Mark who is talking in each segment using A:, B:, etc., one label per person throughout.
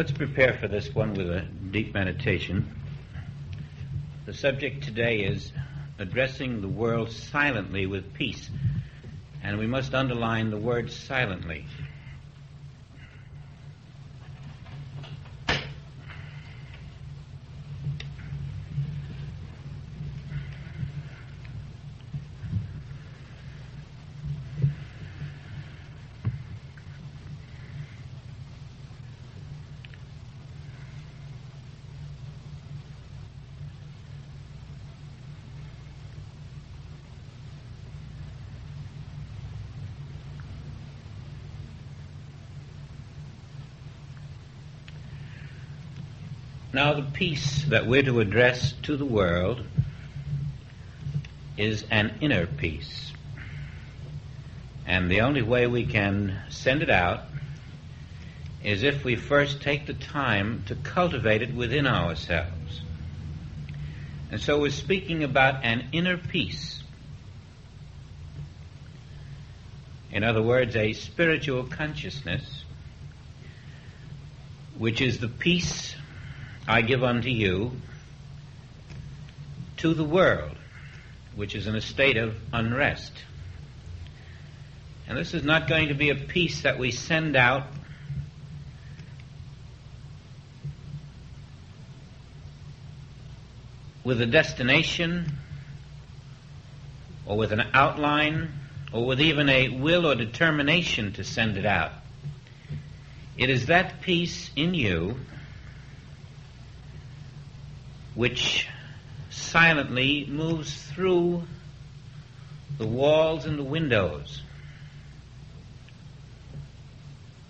A: Let's prepare for this one with a deep meditation. The subject today is addressing the world silently with peace, and we must underline the word silently. Now, the peace that we're to address to the world is an inner peace. And the only way we can send it out is if we first take the time to cultivate it within ourselves. And so we're speaking about an inner peace. In other words, a spiritual consciousness, which is the peace I give unto you, to the world, which is in a state of unrest. And this is not going to be a peace that we send out with a destination, or with an outline, or with even a will or determination to send it out. It is that peace in you which silently moves through the walls and the windows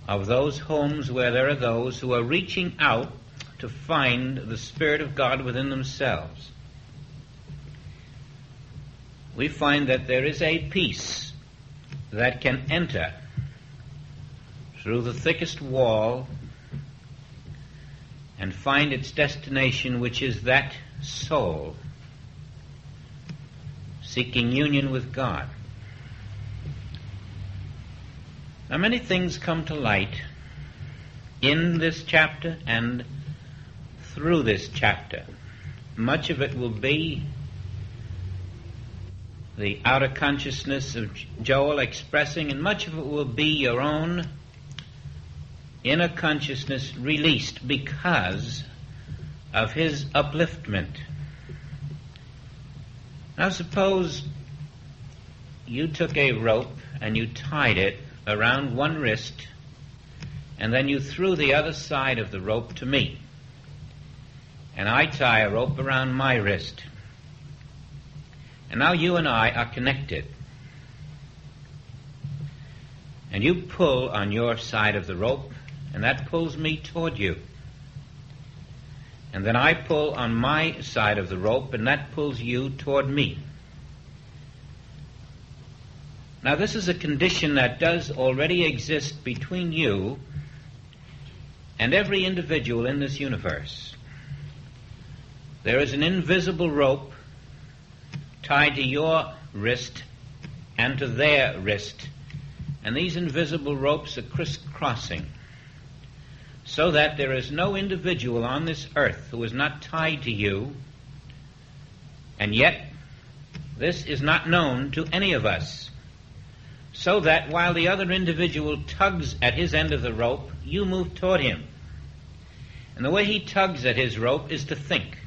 A: of those homes where there are those who are reaching out to find the Spirit of God within themselves. We find that there is a peace that can enter through the thickest wall and find its destination, which is that soul seeking union with God. Now, many things come to light in this chapter and through this chapter. Much of it will be the outer consciousness of Joel expressing, and much of it will be your own inner consciousness released because of his upliftment. Now, suppose you took a rope and you tied it around one wrist, and then you threw the other side of the rope to me, and I tie a rope around my wrist, and now you and I are connected, and you pull on your side of the rope, and that pulls me toward you. And then I pull on my side of the rope, and that pulls you toward me. Now, this is a condition that does already exist between you and every individual in this universe. There is an invisible rope tied to your wrist and to their wrist, and these invisible ropes are crisscrossing, so that there is no individual on this earth who is not tied to you, and yet this is not known to any of us, so that while the other individual tugs at his end of the rope, you move toward him. And the way he tugs at his rope is to think.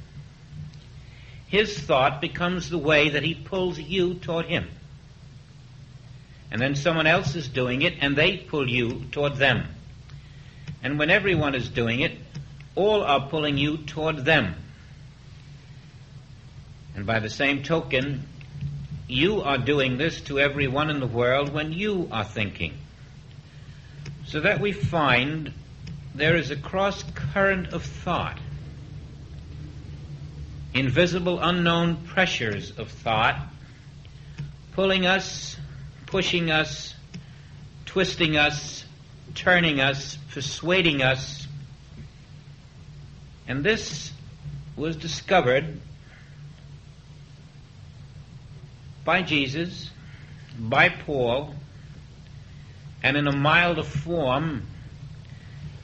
A: His thought becomes the way that he pulls you toward him. And then someone else is doing it, and they pull you toward them. And when everyone is doing it, all are pulling you toward them. And by the same token, you are doing this to everyone in the world when you are thinking. So that we find there is a cross-current of thought, invisible, unknown pressures of thought, pulling us, pushing us, twisting us, turning us, persuading us. And this was discovered by Jesus, by Paul, and in a milder form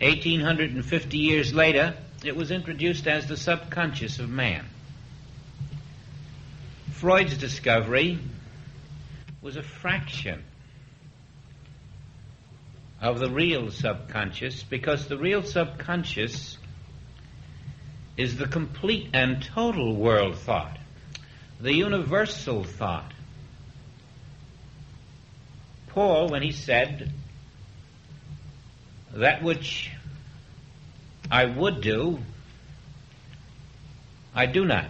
A: 1850 years later, it was introduced as the subconscious of man. Freud's discovery was a fraction of the real subconscious, because the real subconscious is the complete and total world thought, the universal thought. Paul, when he said, "That which I would do, I do not,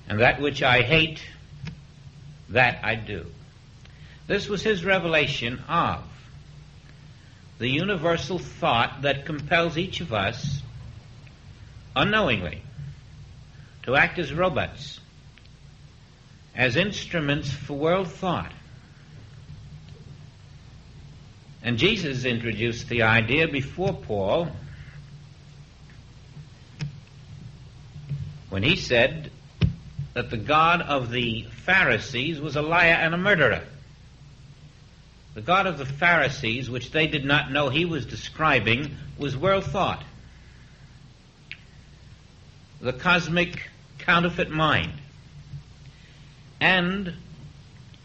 A: and that which I hate, that I do." This was his revelation of the universal thought that compels each of us, unknowingly, to act as robots, as instruments for world thought. And Jesus introduced the idea before Paul when he said that the God of the Pharisees was a liar and a murderer. The God of the Pharisees, which they did not know he was describing, was world thought, the cosmic counterfeit mind. And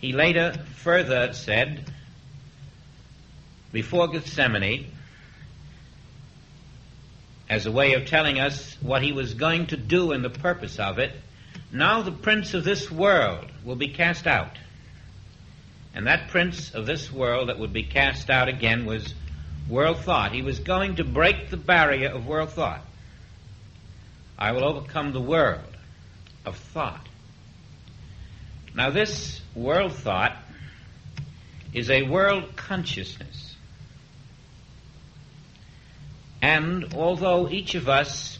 A: he later further said, before Gethsemane, as a way of telling us what he was going to do and the purpose of it, "Now the prince of this world will be cast out." And that prince of this world that would be cast out again was world thought. He was going to break the barrier of world thought. "I will overcome the world of thought." Now this world thought is a world consciousness. And although each of us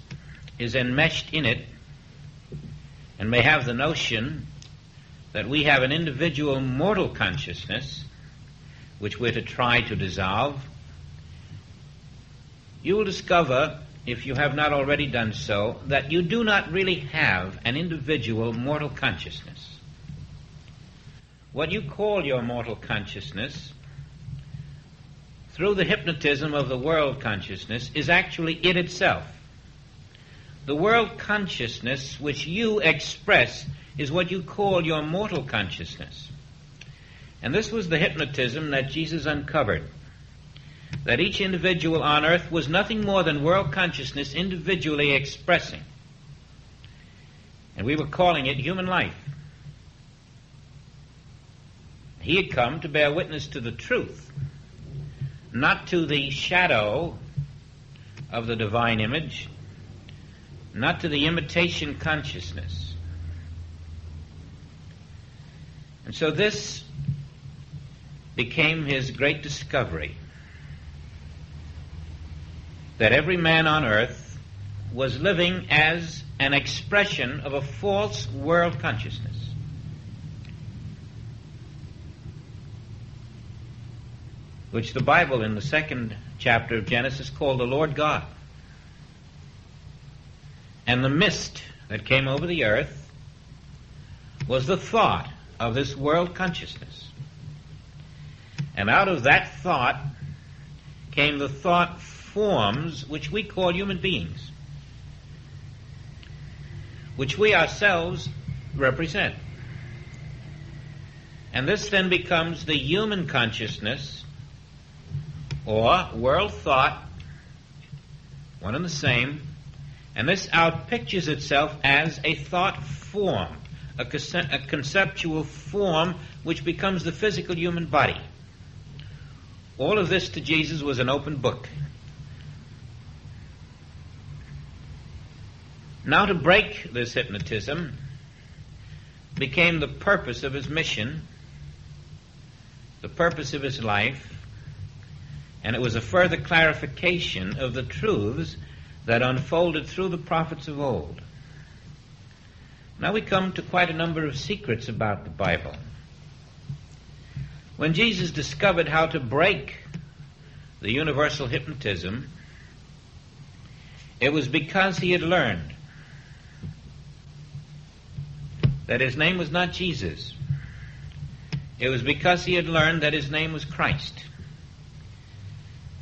A: is enmeshed in it and may have the notion that we have an individual mortal consciousness which we're to try to dissolve, you will discover, if you have not already done so, that you do not really have an individual mortal consciousness. What you call your mortal consciousness, through the hypnotism of the world consciousness, is actually it itself. The world consciousness which you express is what you call your mortal consciousness. And this was the hypnotism that Jesus uncovered, that each individual on earth was nothing more than world consciousness individually expressing. And we were calling it human life. He had come to bear witness to the truth, not to the shadow of the divine image, not to the imitation consciousness. And so this became his great discovery, that every man on earth was living as an expression of a false world consciousness. Which the Bible in the 2nd chapter of Genesis called the Lord God. And the mist that came over the earth was the thought of this world consciousness. And out of that thought came the thought forms which we call human beings, which we ourselves represent. And this then becomes the human consciousness, or world thought, one and the same, and this outpictures itself as a thought form, a conceptual form which becomes the physical human body. All of this to Jesus was an open book. Now to break this hypnotism became the purpose of his mission, the purpose of his life, and it was a further clarification of the truths that unfolded through the prophets of old. Now we come to quite a number of secrets about the Bible. When Jesus discovered how to break the universal hypnotism, it was because he had learned that his name was not Jesus. It was because he had learned that his name was Christ.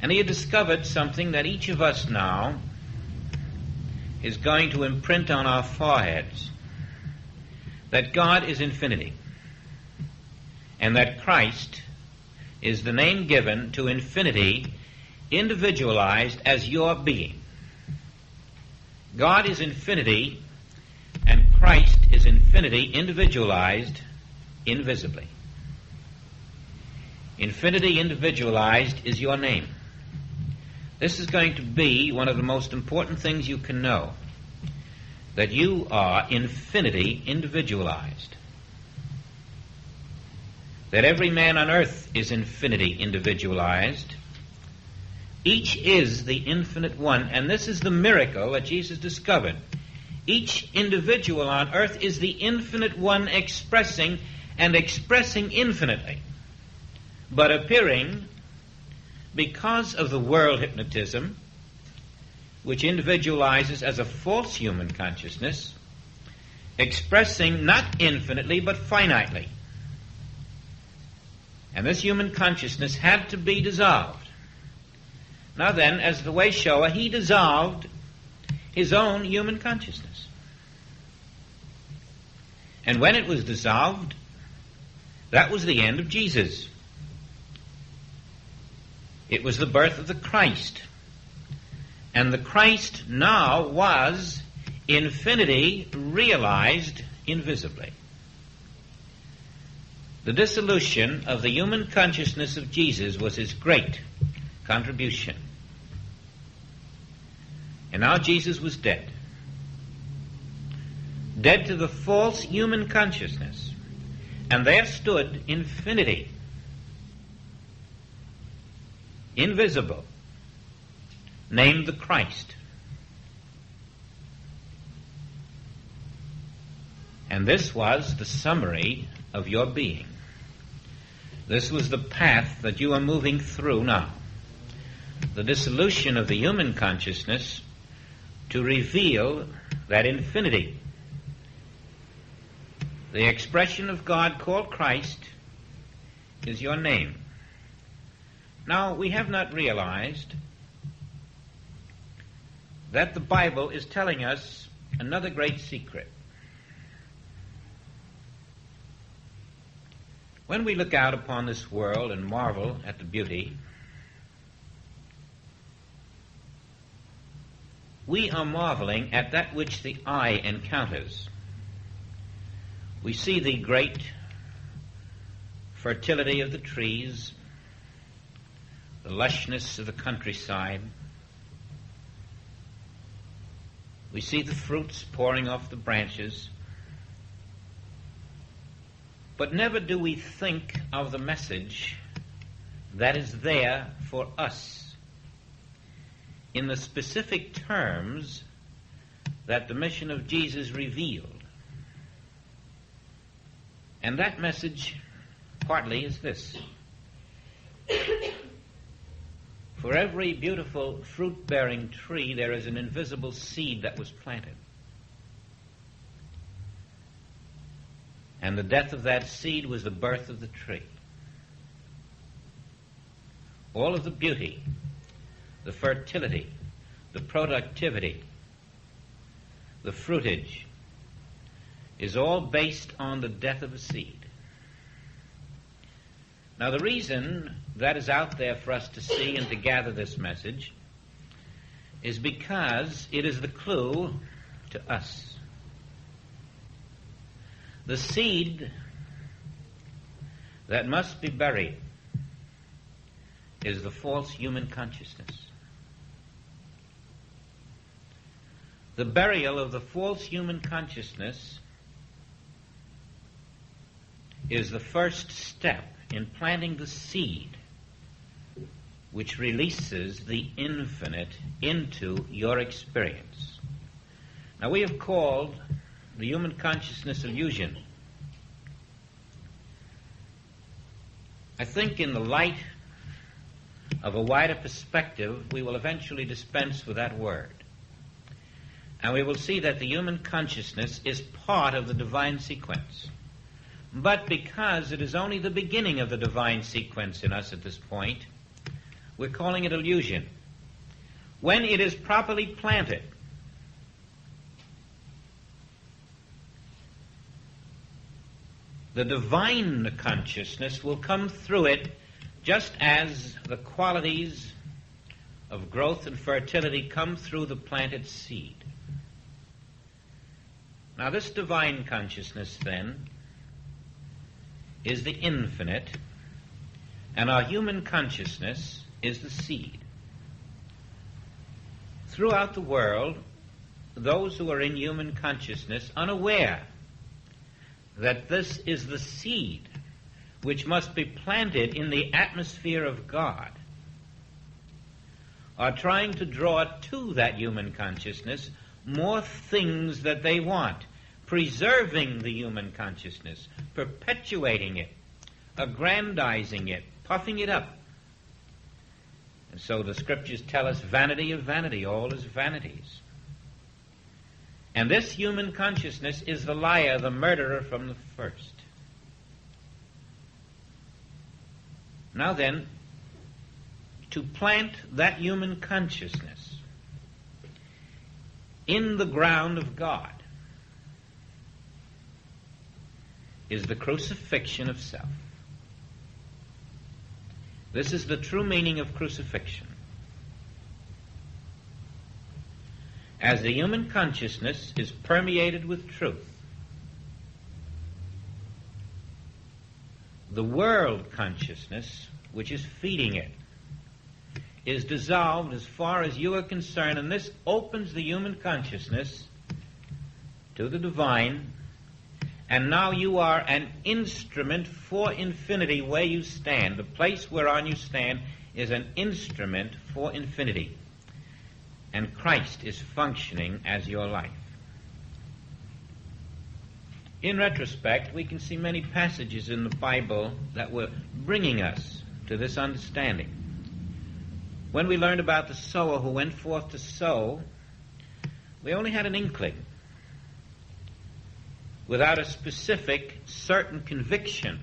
A: And he had discovered something that each of us now is going to imprint on our foreheads, that God is infinity, and that Christ is the name given to infinity individualized as your being. God is infinity, and Christ is infinity individualized invisibly. Infinity individualized is your name. This is going to be one of the most important things you can know, that you are infinity individualized. That every man on earth is infinity individualized. Each is the infinite one, and this is the miracle that Jesus discovered. Each individual on earth is the infinite one expressing infinitely, but appearing, because of the world hypnotism, which individualizes as a false human consciousness, expressing not infinitely but finitely. And this human consciousness had to be dissolved. Now then, as the way shower, he dissolved his own human consciousness. And when it was dissolved, that was the end of Jesus. It was the birth of the Christ. And the Christ now was infinity realized invisibly. The dissolution of the human consciousness of Jesus was his great contribution. And now Jesus was dead. Dead to the false human consciousness. And there stood infinity, invisible, named the Christ. And this was the summary of your being. This was the path that you are moving through now. The dissolution of the human consciousness to reveal that infinity. The expression of God called Christ is your name. Now, we have not realized that the Bible is telling us another great secret. When we look out upon this world and marvel at the beauty, we are marveling at that which the eye encounters. We see the great fertility of the trees, the lushness of the countryside. We see the fruits pouring off the branches. But never do we think of the message that is there for us in the specific terms that the mission of Jesus revealed. And that message partly is this. For every beautiful fruit-bearing tree, there is an invisible seed that was planted. And the death of that seed was the birth of the tree. All of the beauty, the fertility, the productivity, the fruitage, is all based on the death of a seed. Now, the reason that is out there for us to see and to gather this message is because it is the clue to us. The seed that must be buried is the false human consciousness. The burial of the false human consciousness is the first step in planting the seed which releases the infinite into your experience. Now, we have called the human consciousness illusion. I think in the light of a wider perspective, we will eventually dispense with that word. And we will see that the human consciousness is part of the divine sequence. But because it is only the beginning of the divine sequence in us at this point, We're calling it illusion. When it is properly planted, the divine consciousness will come through it just as the qualities of growth and fertility come through the planted seed. Now, this divine consciousness, then, is the infinite, and our human consciousness is the seed. Throughout the world, those who are in human consciousness, unaware that this is the seed which must be planted in the atmosphere of God, are trying to draw to that human consciousness more things that they want, preserving the human consciousness, perpetuating it, aggrandizing it, puffing it up. And so the Scriptures tell us, vanity of vanity, all is vanities. And this human consciousness is the liar, the murderer from the first. Now then, to plant that human consciousness in the ground of God is the crucifixion of self. This is the true meaning of crucifixion. As the human consciousness is permeated with truth, the world consciousness, which is feeding it, is dissolved as far as you are concerned, and this opens the human consciousness to the divine, and now you are an instrument for infinity where you stand. The place whereon you stand is an instrument for infinity, and Christ is functioning as your life. In retrospect, we can see many passages in the Bible that were bringing us to this understanding. When we learned about the sower who went forth to sow, we only had an inkling, without a specific, certain conviction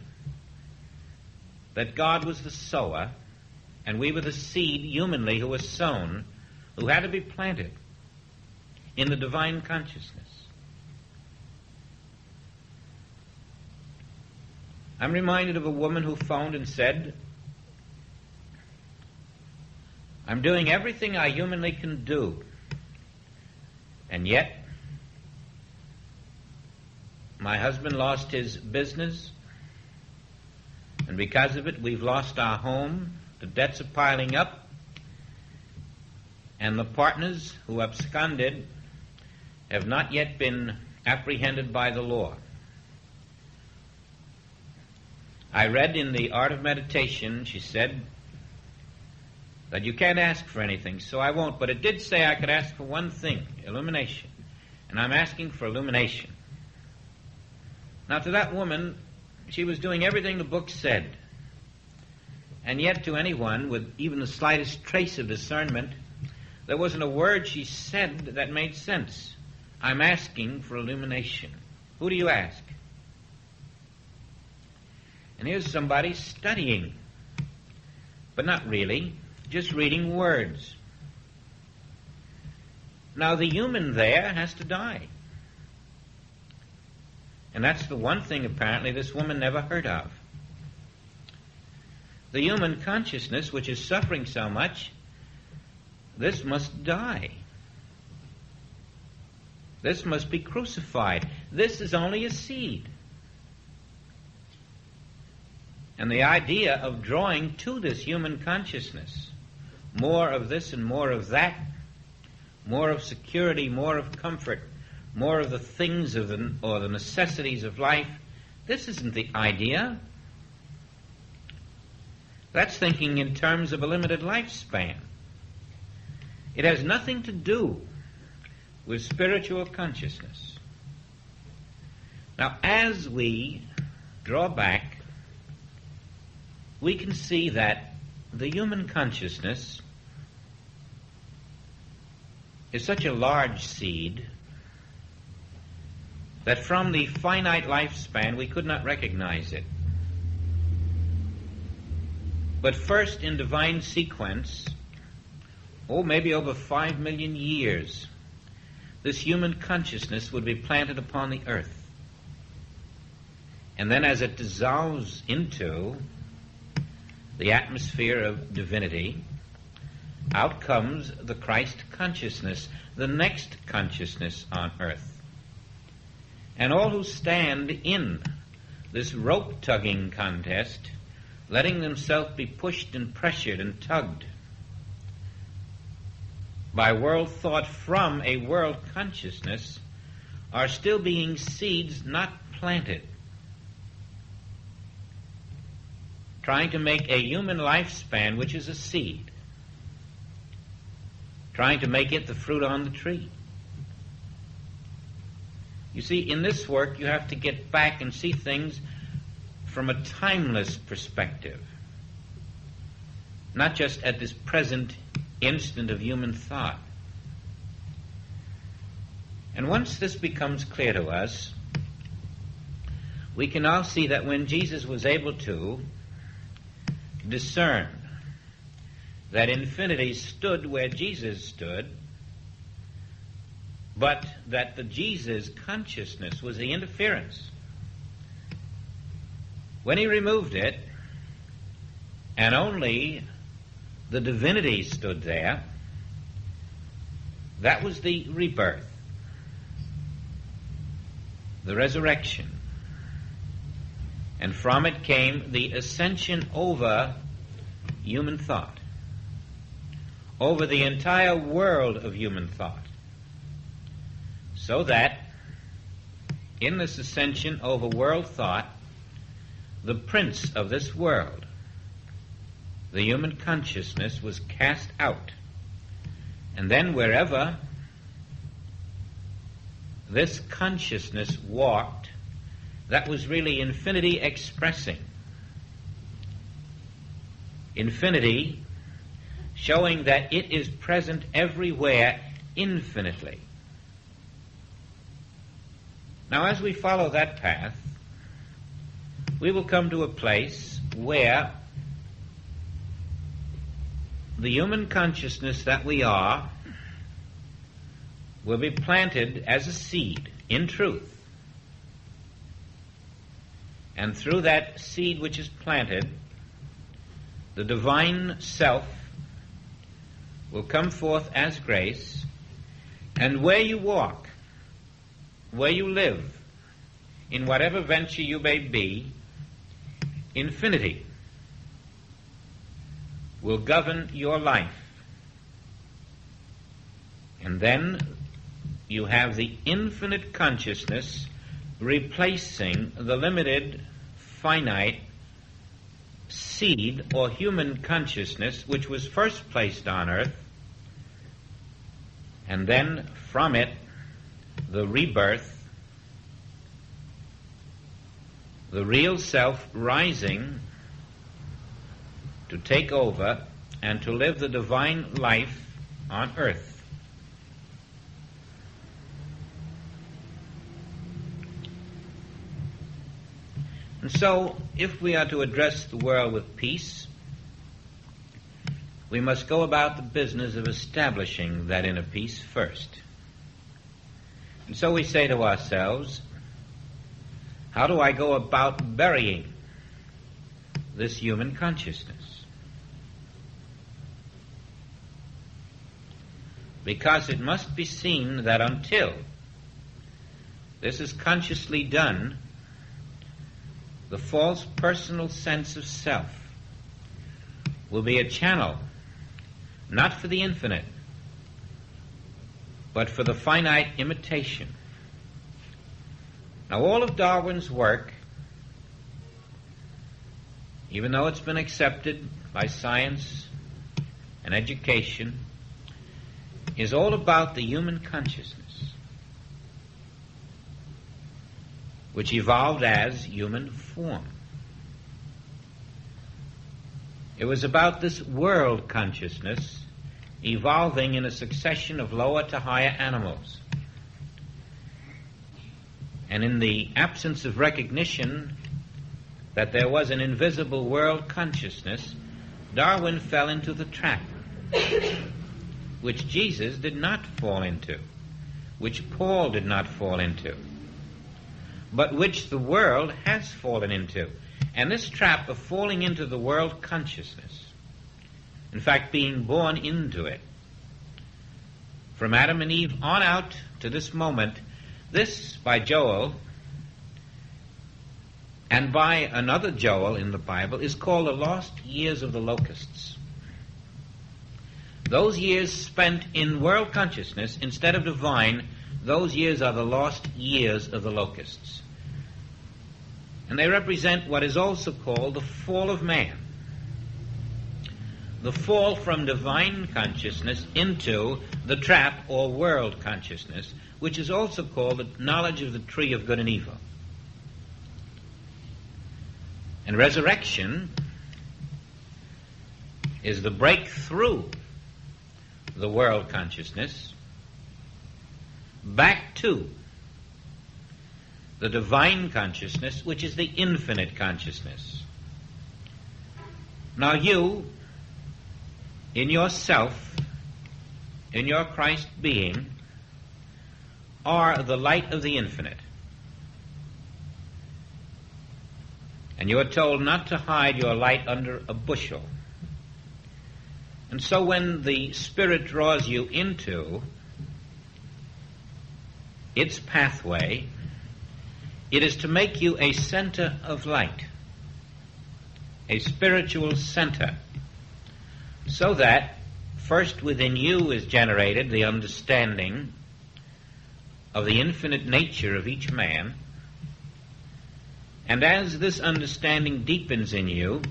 A: that God was the sower and we were the seed humanly who was sown, who had to be planted in the divine consciousness. I'm reminded of a woman who phoned and said, I'm doing everything I humanly can do, and yet my husband lost his business, and because of it we've lost our home, the debts are piling up, and the partners who absconded have not yet been apprehended by the law. I read in The Art of Meditation, she said, that you can't ask for anything, so I won't, but it did say I could ask for one thing, illumination, and I'm asking for illumination. Now, to that woman, she was doing everything the book said, and yet to anyone with even the slightest trace of discernment, there wasn't a word she said that made sense. I'm asking for illumination. Who do you ask? And here's somebody studying, but not really, just reading words. Now, the human there has to die. And that's the one thing, apparently, this woman never heard of. The human consciousness, which is suffering so much, this must die. This must be crucified. This is only a seed. And the idea of drawing to this human consciousness more of this and more of that, more of security, more of comfort, more of the things of the necessities of life, this isn't the idea. That's thinking in terms of a limited lifespan. It has nothing to do with spiritual consciousness. Now, as we draw back, we can see that the human consciousness is such a large seed that from the finite lifespan we could not recognize it. But first, in divine sequence, maybe over 5 million years, this human consciousness would be planted upon the earth. And then as it dissolves into the atmosphere of divinity, out comes the Christ consciousness, the next consciousness on earth. And all who stand in this rope-tugging contest, letting themselves be pushed and pressured and tugged by world thought from a world consciousness, are still being seeds not planted, trying to make a human lifespan which is a seed, trying to make it the fruit on the tree. You see, in this work you have to get back and see things from a timeless perspective, not just at this present instant of human thought. And once this becomes clear to us, we can now see that when Jesus was able to discern that infinity stood where Jesus stood, but that the Jesus consciousness was the interference, when he removed it, and only the divinity stood there, that was the rebirth, the resurrection. And from it came the ascension over human thought, over the entire world of human thought, so that in this ascension over world thought, the prince of this world, the human consciousness, was cast out. And then wherever this consciousness walked, that was really infinity expressing. Infinity showing that it is present everywhere infinitely. Now, as we follow that path, we will come to a place where the human consciousness that we are will be planted as a seed in truth. And through that seed which is planted, the divine self will come forth as grace, and where you walk, where you live, in whatever venture you may be, infinity will govern your life. And then you have the infinite consciousness replacing the limited, finite seed or human consciousness which was first placed on earth, and then from it the rebirth, the real self rising to take over and to live the divine life on earth. And so, if we are to address the world with peace, we must go about the business of establishing that inner peace first. And so we say to ourselves, how do I go about burying this human consciousness? Because it must be seen that until this is consciously done, the false personal sense of self will be a channel, not for the infinite, but for the finite imitation. Now, all of Darwin's work, even though it's been accepted by science and education, is all about the human consciousness, which evolved as human form. It was about this world consciousness evolving in a succession of lower to higher animals. And in the absence of recognition that there was an invisible world consciousness, Darwin fell into the trap, which Jesus did not fall into, which Paul did not fall into, but which the world has fallen into. And this trap of falling into the world consciousness, in fact being born into it, from Adam and Eve on out to this moment, this by Joel and by another Joel in the Bible is called the lost years of the locusts. Those years spent in world consciousness instead of divine, those years are the lost years of the locusts. And they represent what is also called the fall of man. The fall from divine consciousness into the trap or world consciousness, which is also called the knowledge of the tree of good and evil. And resurrection is the breakthrough the world consciousness back to the divine consciousness, which is the infinite consciousness. Now you, in yourself, in your Christ being, are the light of the infinite. And you are told not to hide your light under a bushel. And so when the Spirit draws you into its pathway, it is to make you a center of light, a spiritual center, so that first within you is generated the understanding of the infinite nature of each man. And as this understanding deepens in you,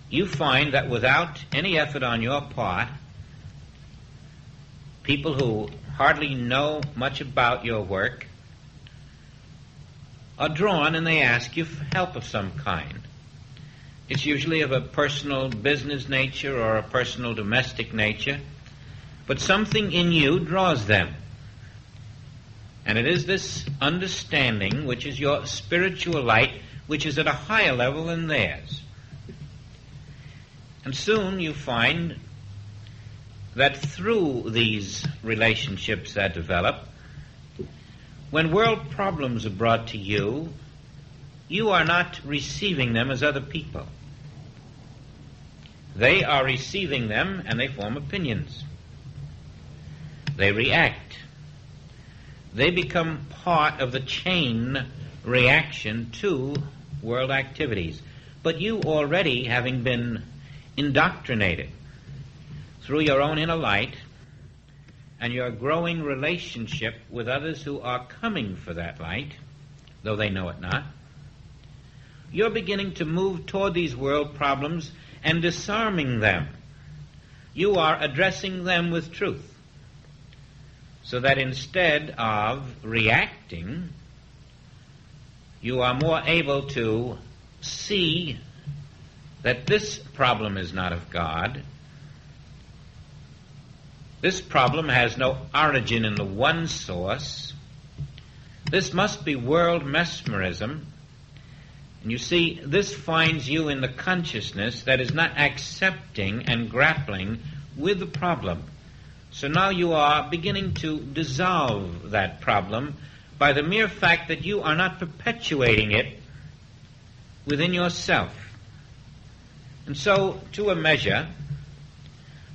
A: you find that without any effort on your part, people who hardly know much about your work are drawn and they ask you for help of some kind. It's usually of a personal business nature or a personal domestic nature, but something in you draws them. And it is this understanding which is your spiritual light, which is at a higher level than theirs. And soon you find that through these relationships that develop, when world problems are brought to you, you are not receiving them as other people. They are receiving them and they form opinions. They react. They become part of the chain reaction to world activities. But you already, having been indoctrinated through your own inner light and your growing relationship with others who are coming for that light, though they know it not, you're beginning to move toward these world problems and disarming them. You are addressing them with truth, so that instead of reacting, you are more able to see that this problem is not of God. This problem has no origin in the one source. This must be world mesmerism. And you see, this finds you in the consciousness that is not accepting and grappling with the problem. So now you are beginning to dissolve that problem by the mere fact that you are not perpetuating it within yourself. And so, to a measure,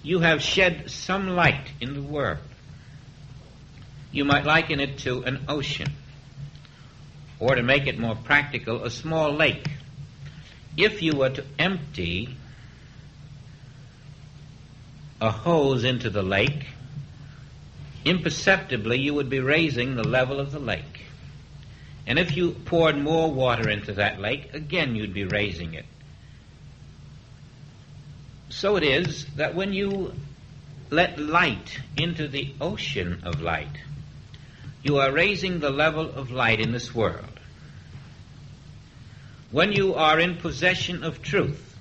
A: you have shed some light in the world. You might liken it to an ocean, or to make it more practical, a small lake. If you were to empty a hose into the lake, imperceptibly you would be raising the level of the lake. And if you poured more water into that lake, again you'd be raising it. So it is that when you let light into the ocean of light, you are raising the level of light in this world. When you are in possession of truth,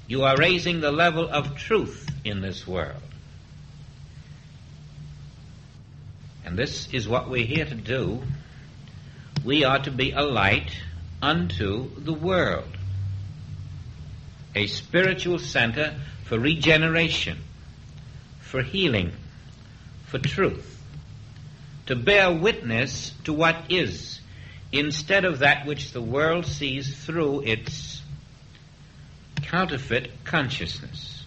A: you are raising the level of truth in this world. And this is what we're here to do. We are to be a light unto the world. a spiritual center for regeneration, for healing, for truth, to bear witness to what is, instead of that which the world sees through its counterfeit consciousness,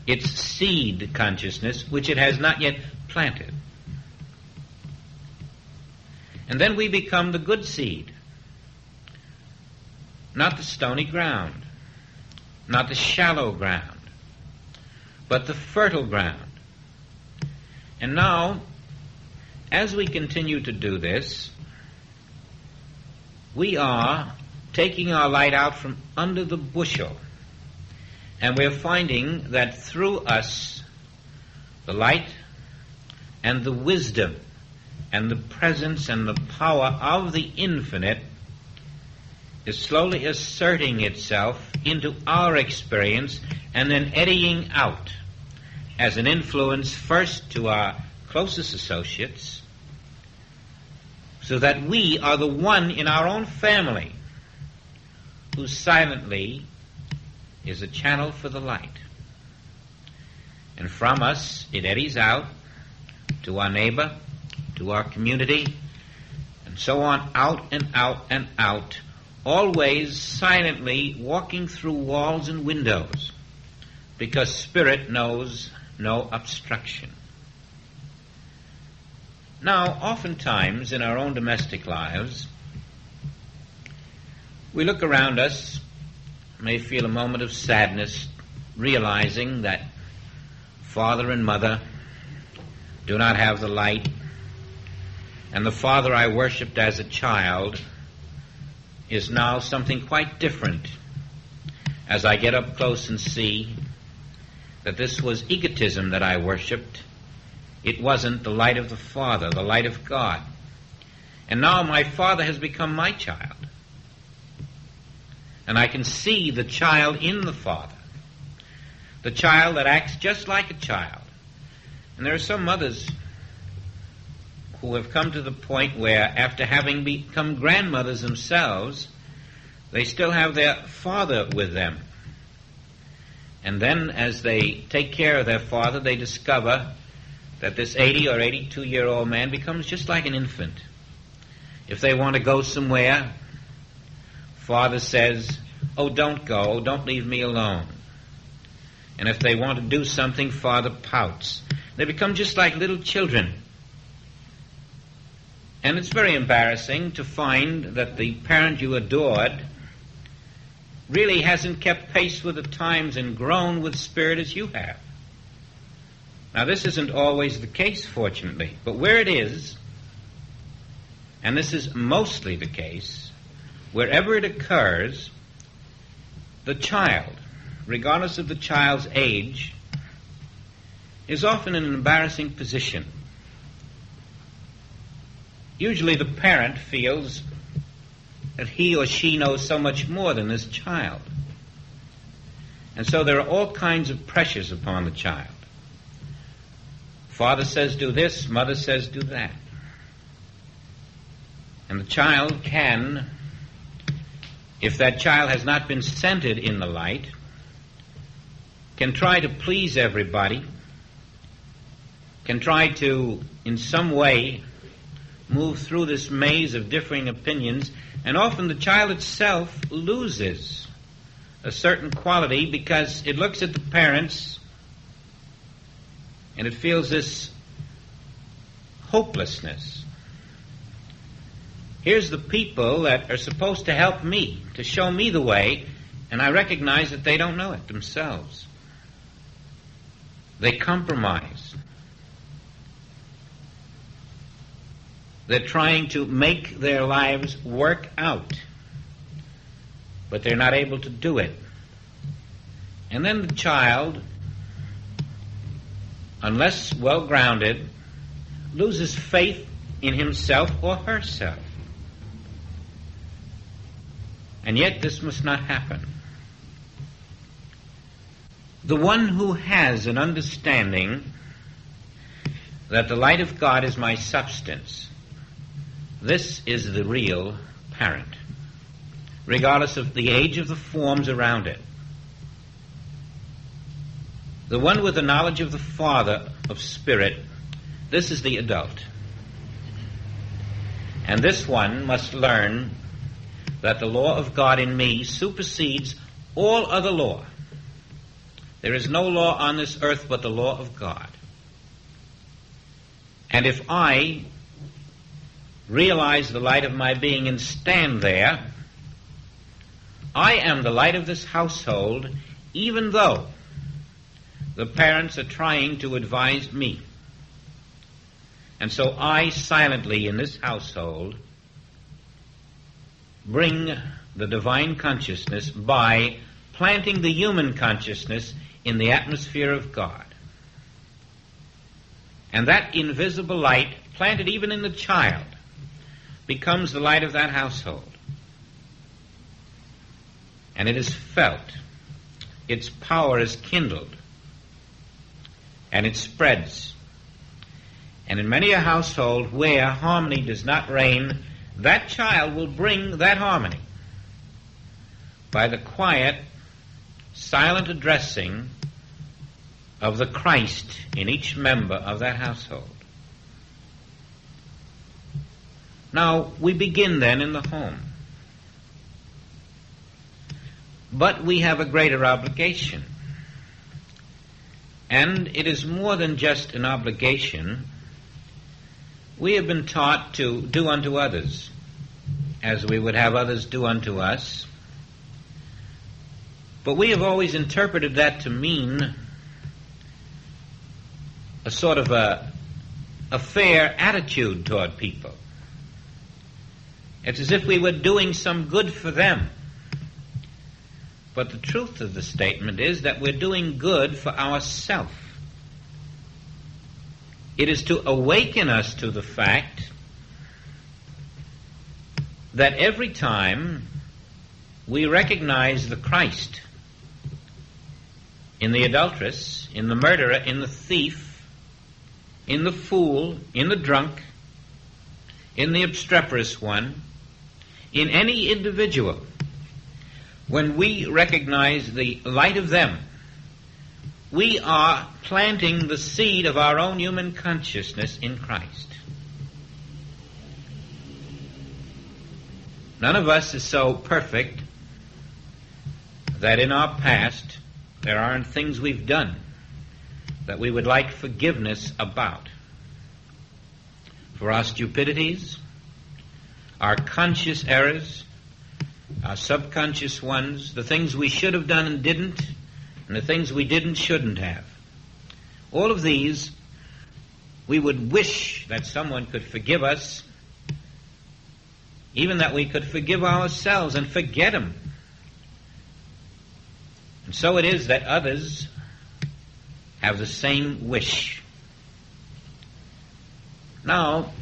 A: its seed consciousness, which it has not yet planted. And then we become the good seed, not the stony ground, not the shallow ground, but the fertile ground. And now, as we continue to do this, we are taking our light out from under the bushel, and we're finding that through us the light and the wisdom and the presence and the power of the infinite is slowly asserting itself into our experience and then eddying out as an influence first to our closest associates, so that we are the one in our own family who silently is a channel for the light. And from us it eddies out to our neighbor, to our community, and so on, out and out and out, always silently walking through walls and windows, because spirit knows no obstruction. Now, oftentimes in our own domestic lives, we look around us, may feel a moment of sadness, realizing that father and mother do not have the light, and the father I worshipped as a child is now something quite different, as I get up close and see that this was egotism that I worshipped. It wasn't the light of the Father, the light of God. And now my father has become my child. And I can see the child in the father, the child that acts just like a child. And there are some mothers who have come to the point where, after having become grandmothers themselves, they still have their father with them. And then, as they take care of their father, they discover that this 80 or 82-year-old man becomes just like an infant. If they want to go somewhere, father says, "Oh, don't go, don't leave me alone." And if they want to do something, father pouts. They become just like little children. And it's very embarrassing to find that the parent you adored really hasn't kept pace with the times and grown with spirit as you have. Now, this isn't always the case, fortunately, but where it is, and this is mostly the case, wherever it occurs, the child, regardless of the child's age, is often in an embarrassing position. Usually the parent feels that he or she knows so much more than this child. And so there are all kinds of pressures upon the child. Father says do this, mother says do that. And the child can, if that child has not been centered in the light, can try to please everybody, can try to, in some way, move through this maze of differing opinions, and often the child itself loses a certain quality because it looks at the parents and it feels this hopelessness. Here's the people that are supposed to help me, to show me the way, and I recognize that they don't know it themselves. They compromise. They're trying to make their lives work out, but they're not able to do it. And then the child, unless well-grounded, loses faith in himself or herself. And yet this must not happen. The one who has an understanding that the light of God is my substance, this is the real parent. regardless of the age of the forms around it. The one with the knowledge of the Father of Spirit, this is the adult. And this one must learn that the law of God in me supersedes all other law. There is no law on this earth but the law of God. And if I realize the light of my being and stand there, I am the light of this household, even though the parents are trying to advise me. And so I silently in this household bring the divine consciousness by planting the human consciousness in the atmosphere of God. And that invisible light, planted even in the child, becomes the light of that household. And it is felt. Its power is kindled. And it spreads. And in many a household where harmony does not reign, that child will bring that harmony by the quiet, silent addressing of the Christ in each member of that household. Now, we begin then in the home. But we have a greater obligation. And it is more than just an obligation. We have been taught to do unto others as we would have others do unto us. But we have always interpreted that to mean a sort of a fair attitude toward people. It's as if we were doing some good for them. But the truth of the statement is that we're doing good for ourselves. It is to awaken us to the fact that every time we recognize the Christ in the adulteress, in the murderer, in the thief, in the fool, in the drunk, in the obstreperous one, in any individual, when we recognize the light of them, we are planting the seed of our own human consciousness in Christ. None of us is so perfect that in our past there aren't things we've done that we would like forgiveness about. For our stupidities, our conscious errors, our subconscious ones, the things we should have done and didn't, and the things we did and shouldn't have. All of these, we would wish that someone could forgive us, even that we could forgive ourselves and forget them. And so it is that others have the same wish. Now,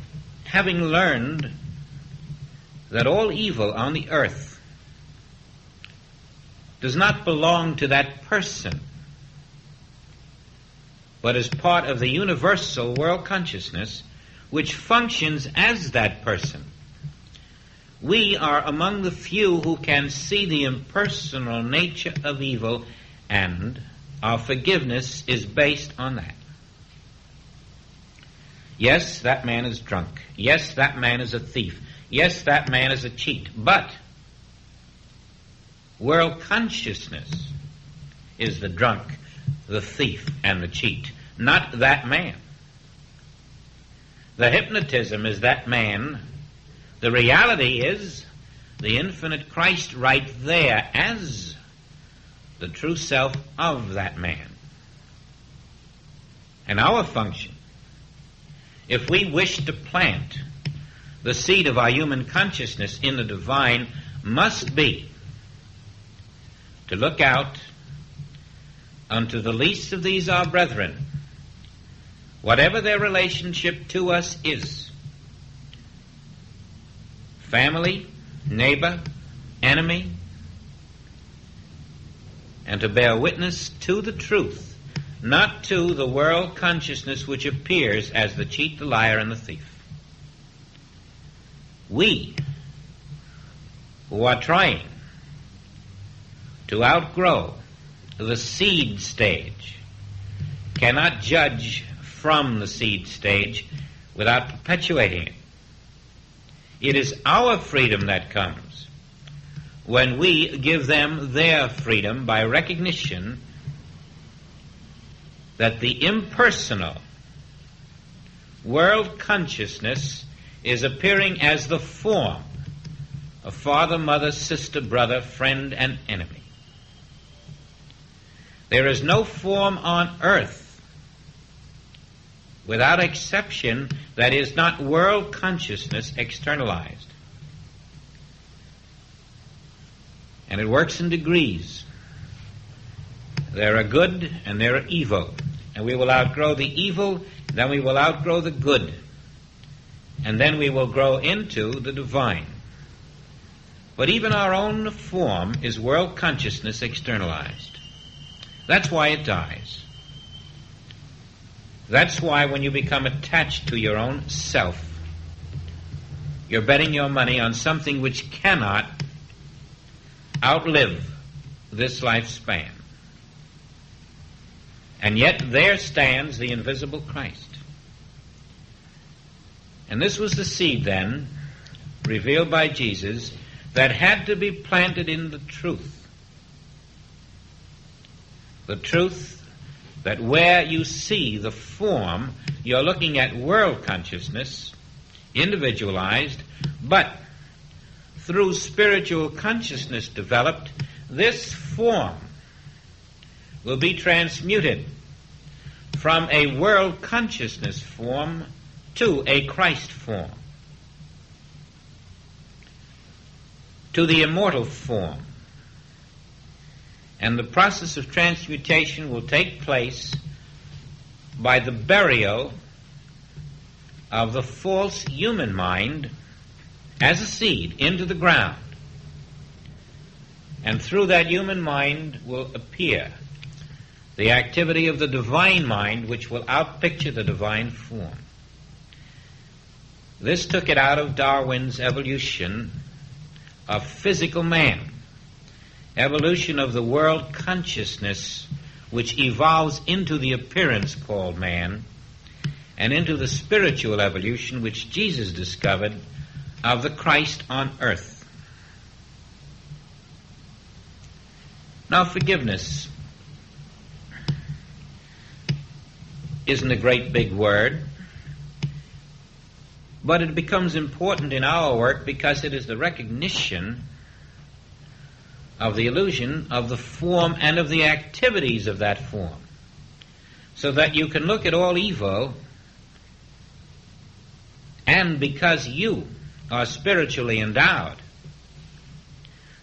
A: having learned that all evil on the earth does not belong to that person, but is part of the universal world consciousness which functions as that person, we are among the few who can see the impersonal nature of evil, and our forgiveness is based on that. Yes, that man is drunk. Yes, that man is a thief. Yes, that man is a cheat. But world consciousness is the drunk, the thief, and the cheat, not that man. The hypnotism is that man. The reality is the infinite Christ right there as the true self of that man. And our function, if we wish to plant the seed of our human consciousness in the divine, must be to look out unto the least of these our brethren, whatever their relationship to us is, family, neighbor, enemy, and to bear witness to the truth, not to the world consciousness which appears as the cheat, the liar, and the thief. We, who are trying to outgrow the seed stage cannot judge from the seed stage without perpetuating it. It is our freedom that comes when we give them their freedom by recognition that the impersonal world consciousness is appearing as the form of father, mother, sister, brother, friend, and enemy. There is no form on earth, without exception, that is not world consciousness externalized. And it works in degrees. There are good and there are evil. And we will outgrow the evil, then we will outgrow the good. And then we will grow into the divine. But even our own form is world consciousness externalized. That's why it dies. That's why when you become attached to your own self, you're betting your money on something which cannot outlive this lifespan. And yet there stands the invisible Christ. And this was the seed then, revealed by Jesus, that had to be planted in the truth. The truth that where you see the form, you're looking at world consciousness, individualized, but through spiritual consciousness developed, this form will be transmuted from a world consciousness form to a Christ form, to the immortal form. And the process of transmutation will take place by the burial of the false human mind as a seed into the ground. And through that human mind will appear the activity of the divine mind, which will outpicture the divine form. This took it out of Darwin's evolution of physical man, evolution of the world consciousness, which evolves into the appearance called man, and into the spiritual evolution which Jesus discovered of the Christ on earth. Now, forgiveness isn't a great big word, but it becomes important in our work because it is the recognition of the illusion of the form and of the activities of that form, so that you can look at all evil, and because you are spiritually endowed,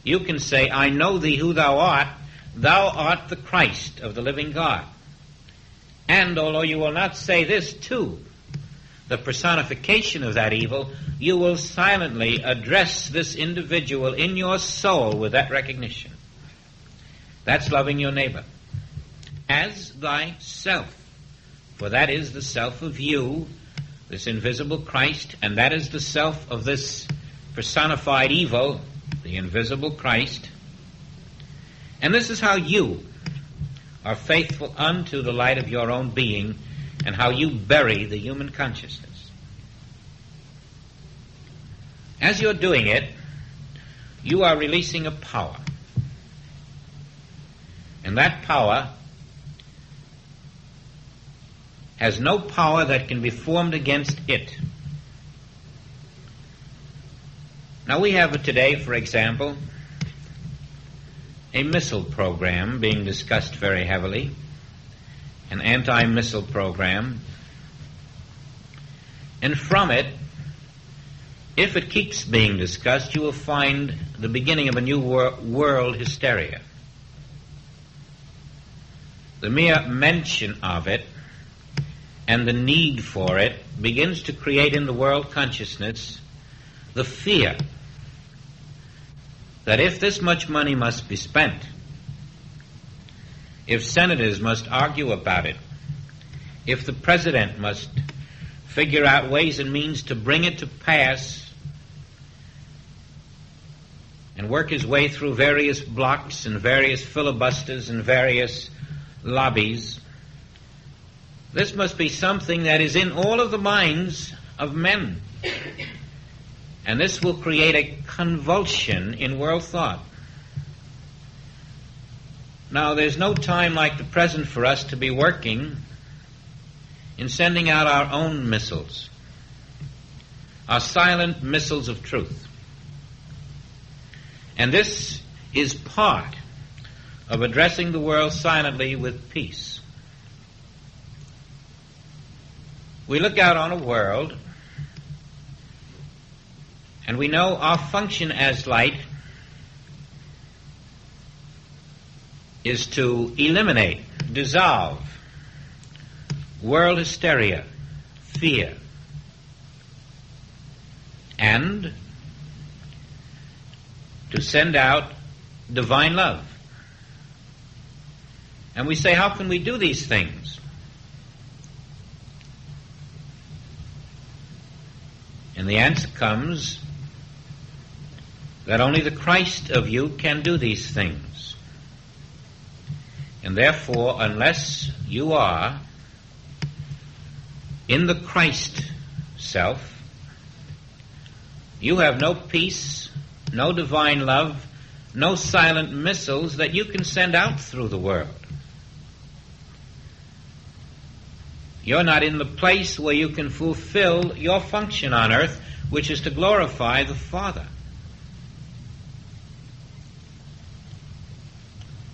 A: you can say, I know thee who thou art the Christ of the living God. And although you will not say this to the personification of that evil, you will silently address this individual in your soul with that recognition. That's loving your neighbor as thyself, for that is the self of you, this invisible Christ, and that is the self of this personified evil, the invisible Christ. And this is how you are faithful unto the light of your own being, and how you bury the human consciousness. As you're doing it, you are releasing a power. And that power has no power that can be formed against it. Now we have today, for example, a missile program being discussed very heavily, an anti-missile program, and from it, if it keeps being discussed, you will find the beginning of a new world hysteria. The mere mention of it and the need for it begins to create in the world consciousness the fear that if this much money must be spent, if senators must argue about it, if the president must figure out ways and means to bring it to pass, and work his way through various blocks and various filibusters and various lobbies. This must be something that is in all of the minds of men. And this will create a convulsion in world thought. Now, there's no time like the present for us to be working in sending out our own missiles, our silent missiles of truth. And this is part of addressing the world silently with peace. We look out on a world, and we know our function as light is to eliminate, dissolve world hysteria, fear, and to send out divine love. And we say, how can we do these things? And the answer comes that only the Christ of you can do these things. And therefore, unless you are in the Christ self, you have no peace, no divine love, no silent missiles that you can send out through the world. You're not in the place where you can fulfill your function on earth, which is to glorify the Father.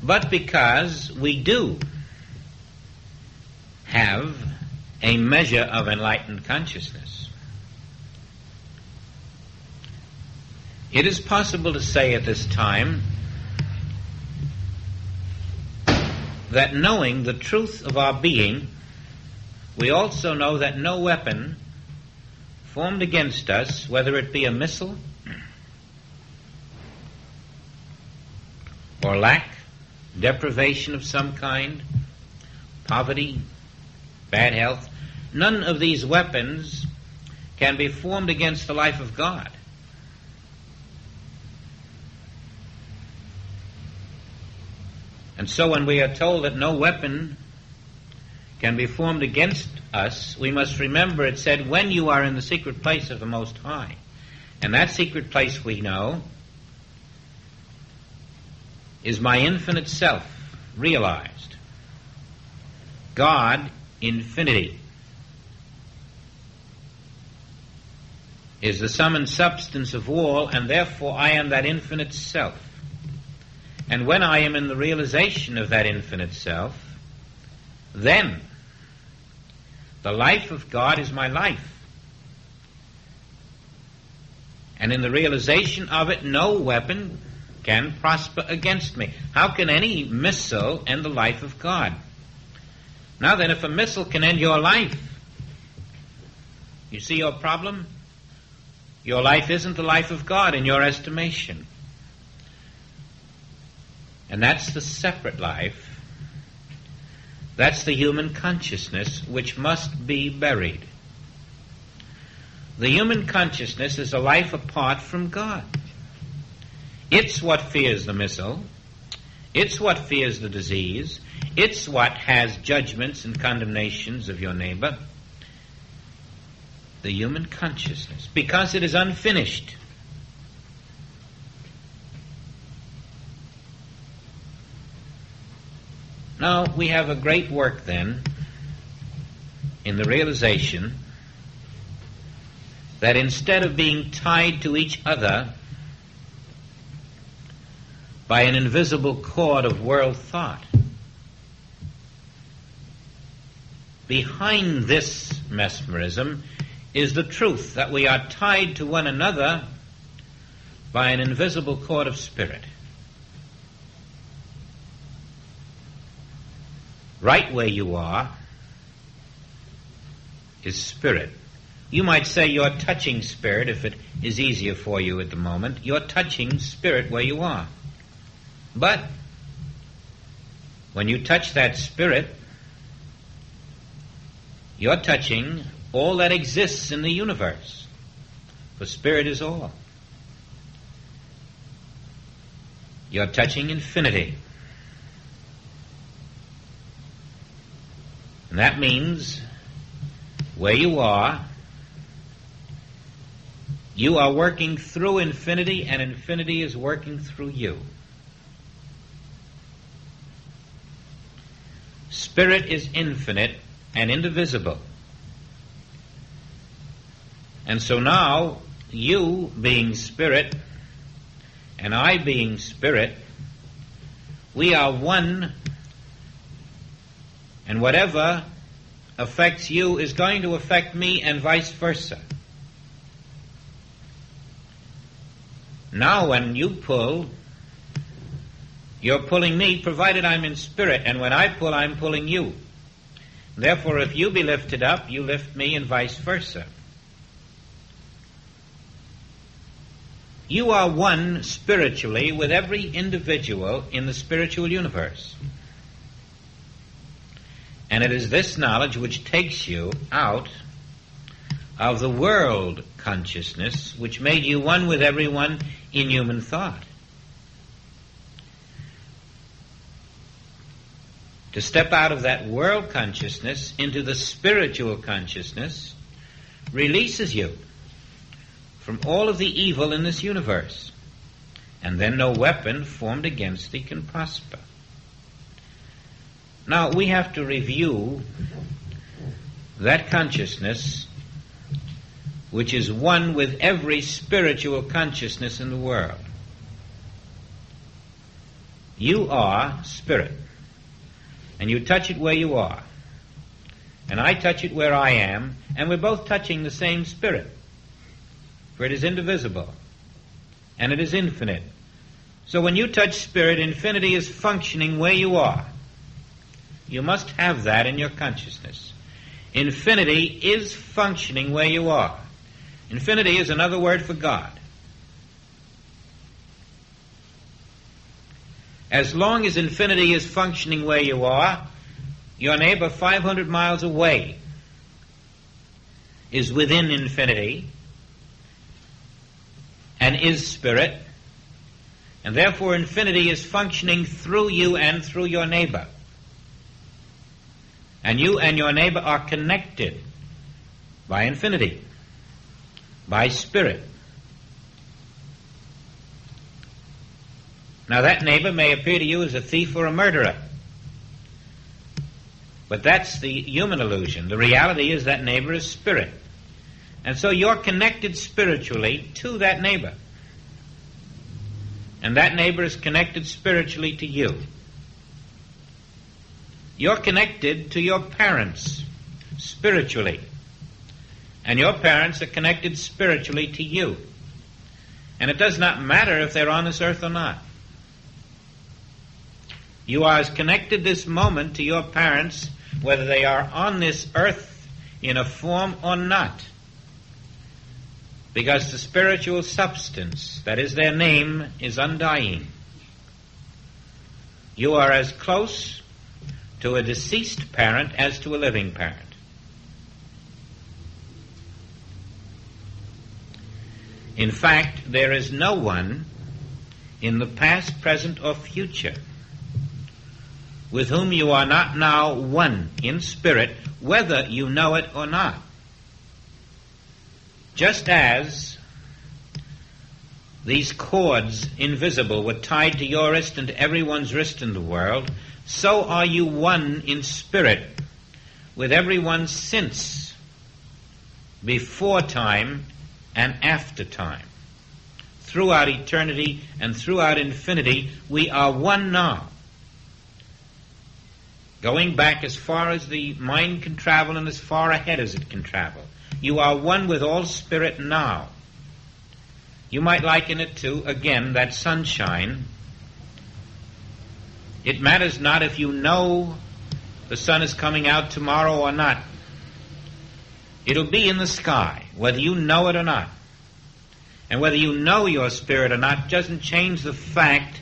A: But because we do have a measure of enlightened consciousness, it is possible to say at this time that knowing the truth of our being, we also know that no weapon formed against us, whether it be a missile or lack, deprivation of some kind, poverty, bad health, none of these weapons can be formed against the life of God. And so when we are told that no weapon can be formed against us, we must remember it said, when you are in the secret place of the Most High. And that secret place, we know, is my infinite self realized. God, infinity, is the sum and substance of all, and therefore I am that infinite self. And when I am in the realization of that infinite self, then the life of God is my life. And in the realization of it, no weapon can prosper against me. How can any missile end the life of God? Now then, if a missile can end your life, you see your problem? Your life isn't the life of God in your estimation. And that's the separate life. That's the human consciousness which must be buried. The human consciousness is a life apart from God. It's what fears the missile. It's what fears the disease. It's what has judgments and condemnations of your neighbor. The human consciousness, because it is unfinished. Now, we have a great work then in the realization that instead of being tied to each other by an invisible cord of world thought, behind this mesmerism is the truth that we are tied to one another by an invisible cord of spirit. Right where you are is spirit. You might say you're touching spirit if it is easier for you at the moment. You're touching spirit where you are. But when you touch that spirit, you're touching all that exists in the universe. For spirit is all. You're touching infinity. And that means where you are working through infinity, and infinity is working through you. Spirit is infinite and indivisible. And so now, you being spirit, and I being spirit, we are one, and whatever affects you is going to affect me, and vice versa. Now when you pull, you're pulling me, provided I'm in spirit, and when I pull, I'm pulling you. Therefore, if you be lifted up, you lift me, and vice versa. You are one spiritually with every individual in the spiritual universe. And it is this knowledge which takes you out of the world consciousness, which made you one with everyone in human thought. To step out of that world consciousness into the spiritual consciousness releases you from all of the evil in this universe, and then no weapon formed against thee can prosper. Now, we have to review that consciousness which is one with every spiritual consciousness in the world. You are spirit, and you touch it where you are, and I touch it where I am, and we're both touching the same spirit, for it is indivisible, and it is infinite. So when you touch spirit, infinity is functioning where you are. You must have that in your consciousness. Infinity is functioning where you are. Infinity is another word for God. As long as infinity is functioning where you are, your neighbor 500 miles away is within infinity and is spirit, and therefore infinity is functioning through you and through your neighbor. And you and your neighbor are connected by infinity, by spirit. Now that neighbor may appear to you as a thief or a murderer, but that's the human illusion. The reality is that neighbor is spirit. And so you're connected spiritually to that neighbor. And that neighbor is connected spiritually to you. You're connected to your parents spiritually. And your parents are connected spiritually to you. And it does not matter if they're on this earth or not. You are as connected this moment to your parents, whether they are on this earth in a form or not. Because the spiritual substance, that is their name, is undying. You are as close to a deceased parent as to a living parent. In fact, there is no one in the past, present, or future with whom you are not now one in spirit, whether you know it or not. Just as these cords, invisible, were tied to your wrist and to everyone's wrist in the world, so are you one in spirit with everyone since, before time, and after time. Throughout eternity and throughout infinity, we are one now. Going back as far as the mind can travel and as far ahead as it can travel. You are one with all spirit now. You might liken it to, again, that sunshine. It matters not if you know the sun is coming out tomorrow or not. It'll be in the sky, whether you know it or not. And whether you know your spirit or not doesn't change the fact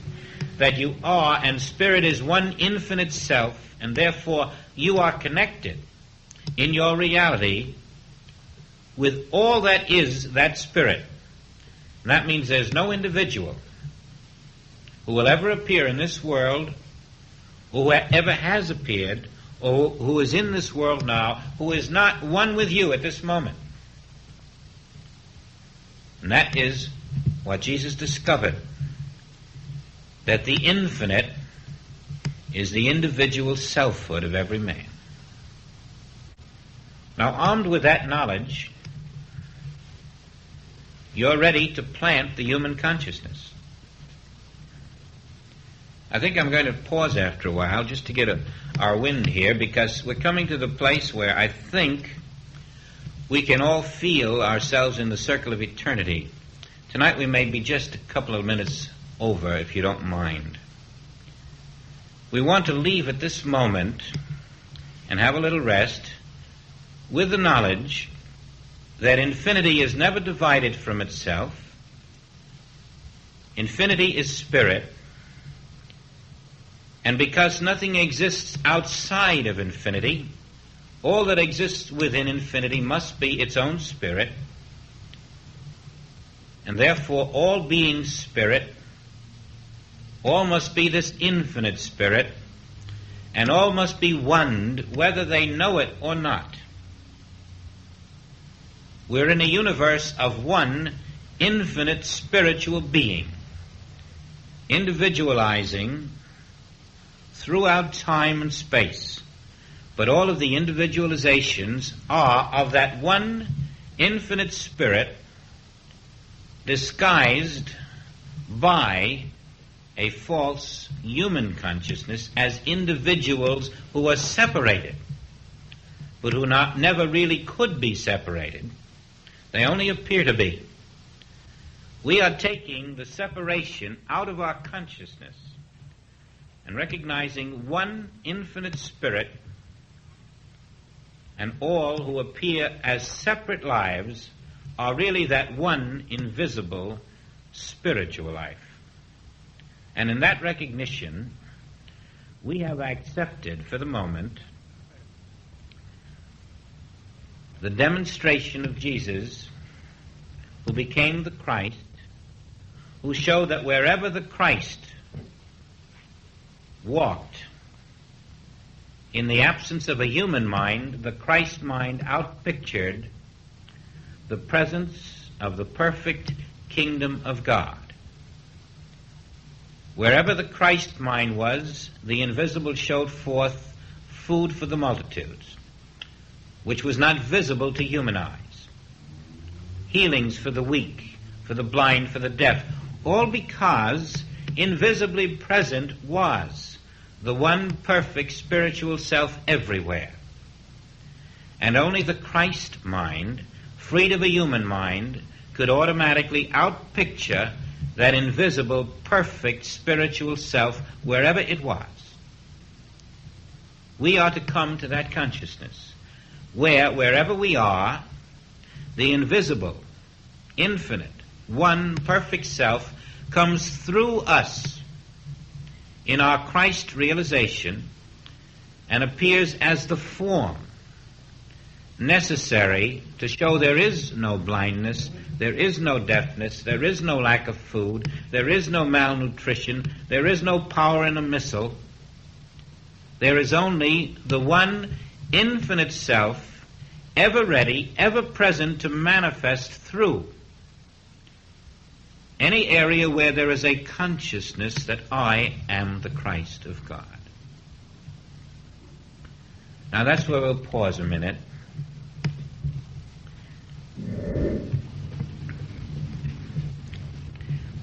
A: that you are, and spirit is one infinite self, and therefore you are connected in your reality with all that is that spirit. And that means there's no individual who will ever appear in this world, who ever has appeared, or who is in this world now, who is not one with you at this moment. And that is what Jesus discovered, that the infinite is the individual selfhood of every man. Now, armed with that knowledge, you're ready to plant the human consciousness. I think I'm going to pause after a while just to get our wind here, because we're coming to the place where I think we can all feel ourselves in the circle of eternity. Tonight we may be just a couple of minutes over, if you don't mind. We want to leave at this moment and have a little rest with the knowledge that infinity is never divided from itself. Infinity is spirit. And because nothing exists outside of infinity, all that exists within infinity must be its own spirit. And therefore all being spirit, all must be this infinite spirit, and all must be one, whether they know it or not. We're in a universe of one infinite spiritual being, individualizing throughout time and space. But all of the individualizations are of that one infinite spirit disguised by a false human consciousness as individuals who are separated, but who never really could be separated. They only appear to be. We are taking the separation out of our consciousness and recognizing one infinite spirit, and all who appear as separate lives are really that one invisible spiritual life. And in that recognition, we have accepted for the moment the demonstration of Jesus, who became the Christ, who showed that wherever the Christ walked, in the absence of a human mind, the Christ mind outpictured the presence of the perfect kingdom of God. Wherever the Christ mind was, the invisible showed forth food for the multitudes, which was not visible to human eyes. Healings for the weak, for the blind, for the deaf, all because invisibly present was the one perfect spiritual self everywhere. And only the Christ mind, freed of a human mind, could automatically outpicture that invisible, perfect spiritual self wherever it was. We are to come to that consciousness, wherever we are, the invisible, infinite, one perfect self comes through us in our Christ realization and appears as the form necessary to show there is no blindness, there is no deafness, there is no lack of food, there is no malnutrition, there is no power in a missile. There is only the one infinite self, ever ready, ever present to manifest through any area where there is a consciousness that I am the Christ of God. Now that's where we'll pause a minute.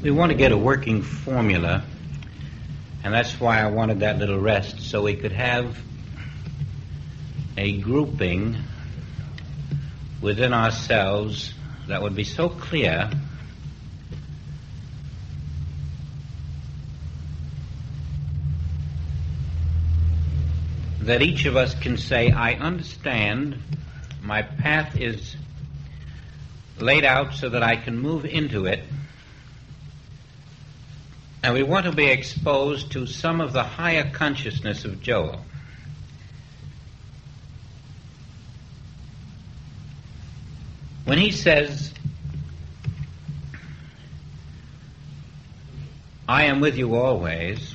A: We want to get a working formula, and that's why I wanted that little rest, so we could have a grouping within ourselves that would be so clear that each of us can say, I understand, my path is laid out so that I can move into it, and we want to be exposed to some of the higher consciousness of Joel. When he says, I am with you always,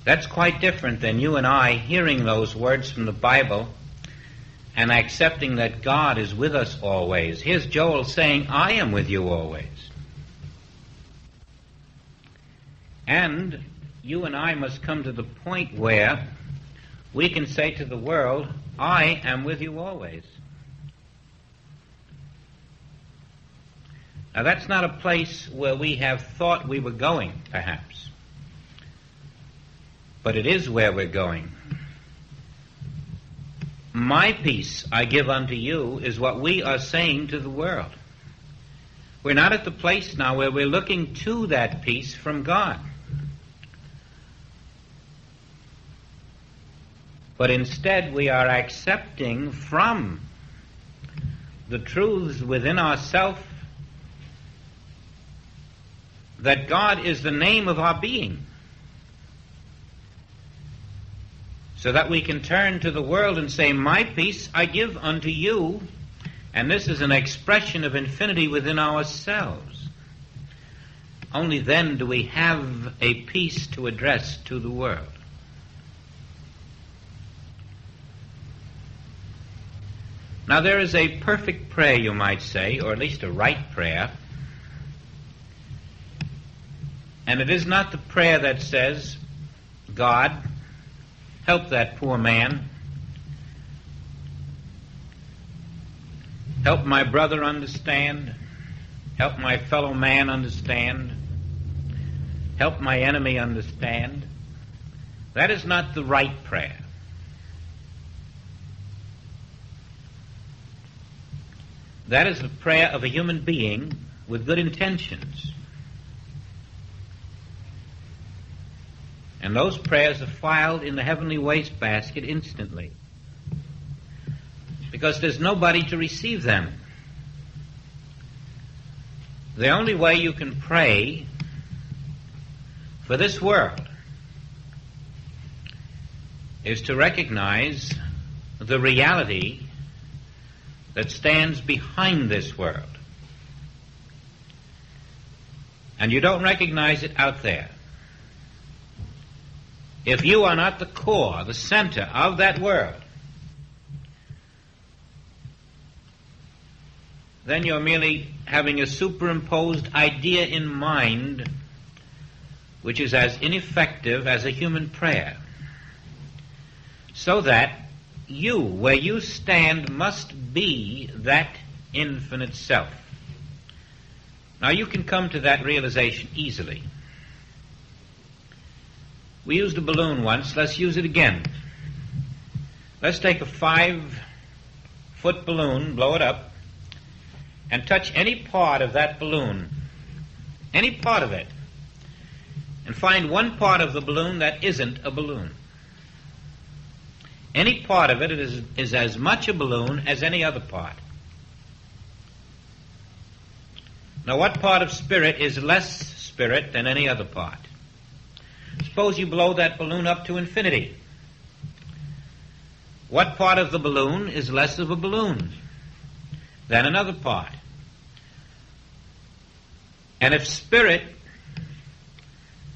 A: that's quite different than you and I hearing those words from the Bible and accepting that God is with us always. Here's Joel saying, I am with you always. And you and I must come to the point where we can say to the world, I am with you always. Now that's not a place where we have thought we were going, perhaps. But it is where we're going. My peace I give unto you is what we are saying to the world. We're not at the place now where we're looking to that peace from God. But instead we are accepting from the truths within ourselves that God is the name of our being, so that we can turn to the world and say, my peace I give unto you, and this is an expression of infinity within ourselves. Only then do we have a peace to address to the world. Now there is a perfect prayer, you might say, or at least a right prayer. And it is not the prayer that says, God, help that poor man. Help my brother understand. Help my fellow man understand. Help my enemy understand. That is not the right prayer. That is the prayer of a human being with good intentions. And those prayers are filed in the heavenly wastebasket instantly, because there's nobody to receive them. The only way you can pray for this world is to recognize the reality that stands behind this world. And you don't recognize it out there. If you are not the core, the center of that world, then you're merely having a superimposed idea in mind which is as ineffective as a human prayer. So that you, where you stand, must be that infinite self. Now you can come to that realization easily. We used a balloon once, let's use it again. Let's take a 5-foot balloon, blow it up, and touch any part of that balloon, any part of it, and find one part of the balloon that isn't a balloon. Any part of it is as much a balloon as any other part. Now, what part of spirit is less spirit than any other part? Suppose you blow that balloon up to infinity. What part of the balloon is less of a balloon than another part? And if spirit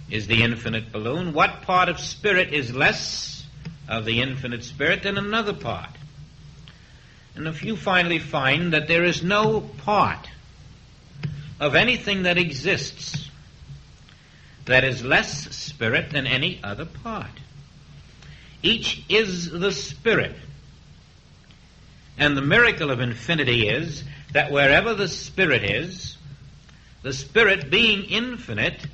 A: is the infinite balloon, what part of spirit is less of the infinite spirit than another part? And if you finally find that there is no part of anything that exists that is less spirit than any other part. Each is the spirit. And the miracle of infinity is that wherever the spirit is, the spirit being infinite,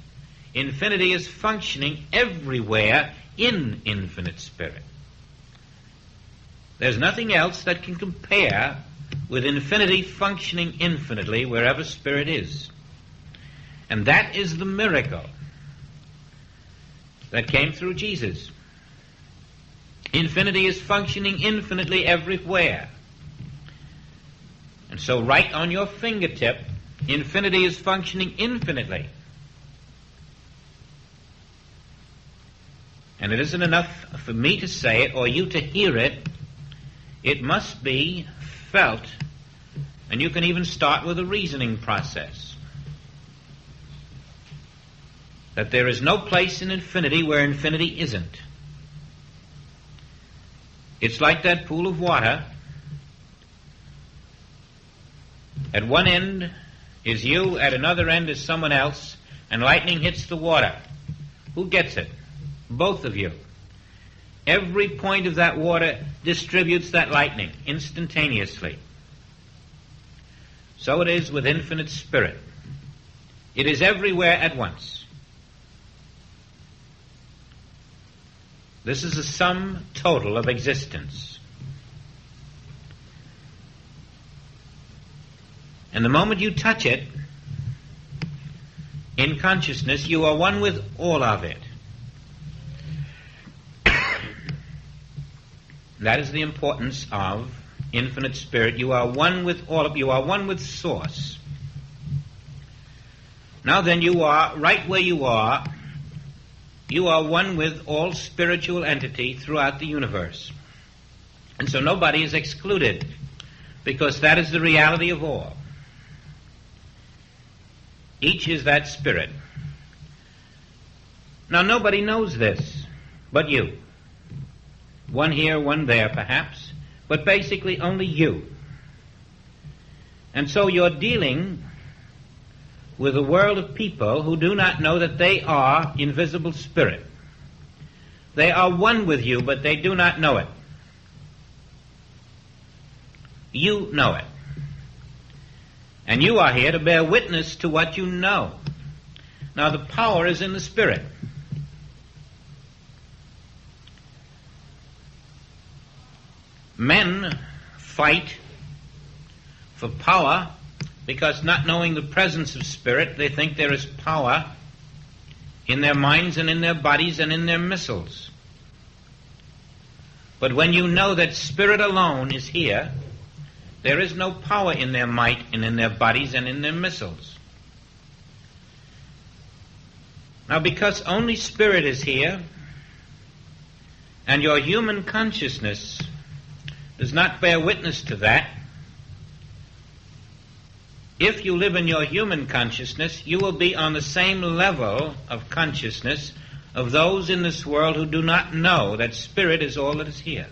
A: infinity is functioning everywhere in infinite spirit. There's nothing else that can compare with infinity functioning infinitely wherever spirit is. And that is the miracle that came through Jesus. Infinity is functioning infinitely everywhere. And so right on your fingertip, infinity is functioning infinitely. And it isn't enough for me to say it or you to hear it. It must be felt. And you can even start with a reasoning process. that there is no place in infinity where infinity isn't. It's like that pool of water. At one end is you, at another end is someone else, and lightning hits the water. Who gets it? Both of you. Every point of that water distributes that lightning instantaneously. So it is with infinite spirit. It is everywhere at once. This is the sum total of existence. And the moment you touch it, in consciousness, you are one with all of it. That is the importance of infinite spirit. You are one with all of, you are one with Source. Now then, you are, right where you are one with all spiritual entity throughout the universe. And so nobody is excluded, because that is the reality of all. Each is that spirit. Now nobody knows this but you. One here, one there perhaps, but basically only you. And so you're dealing with a world of people who do not know that they are invisible spirit. They are one with you, but they do not know it. You know it. And you are here to bear witness to what you know. Now the power is in the spirit. Men fight for power because, not knowing the presence of spirit, they think there is power in their minds and in their bodies and in their missiles. But when you know that spirit alone is here, there is no power in their might and in their bodies and in their missiles. Now, because only spirit is here, and your human consciousness does not bear witness to that, if you live in your human consciousness, you will be on the same level of consciousness of those in this world who do not know that spirit is all that is here.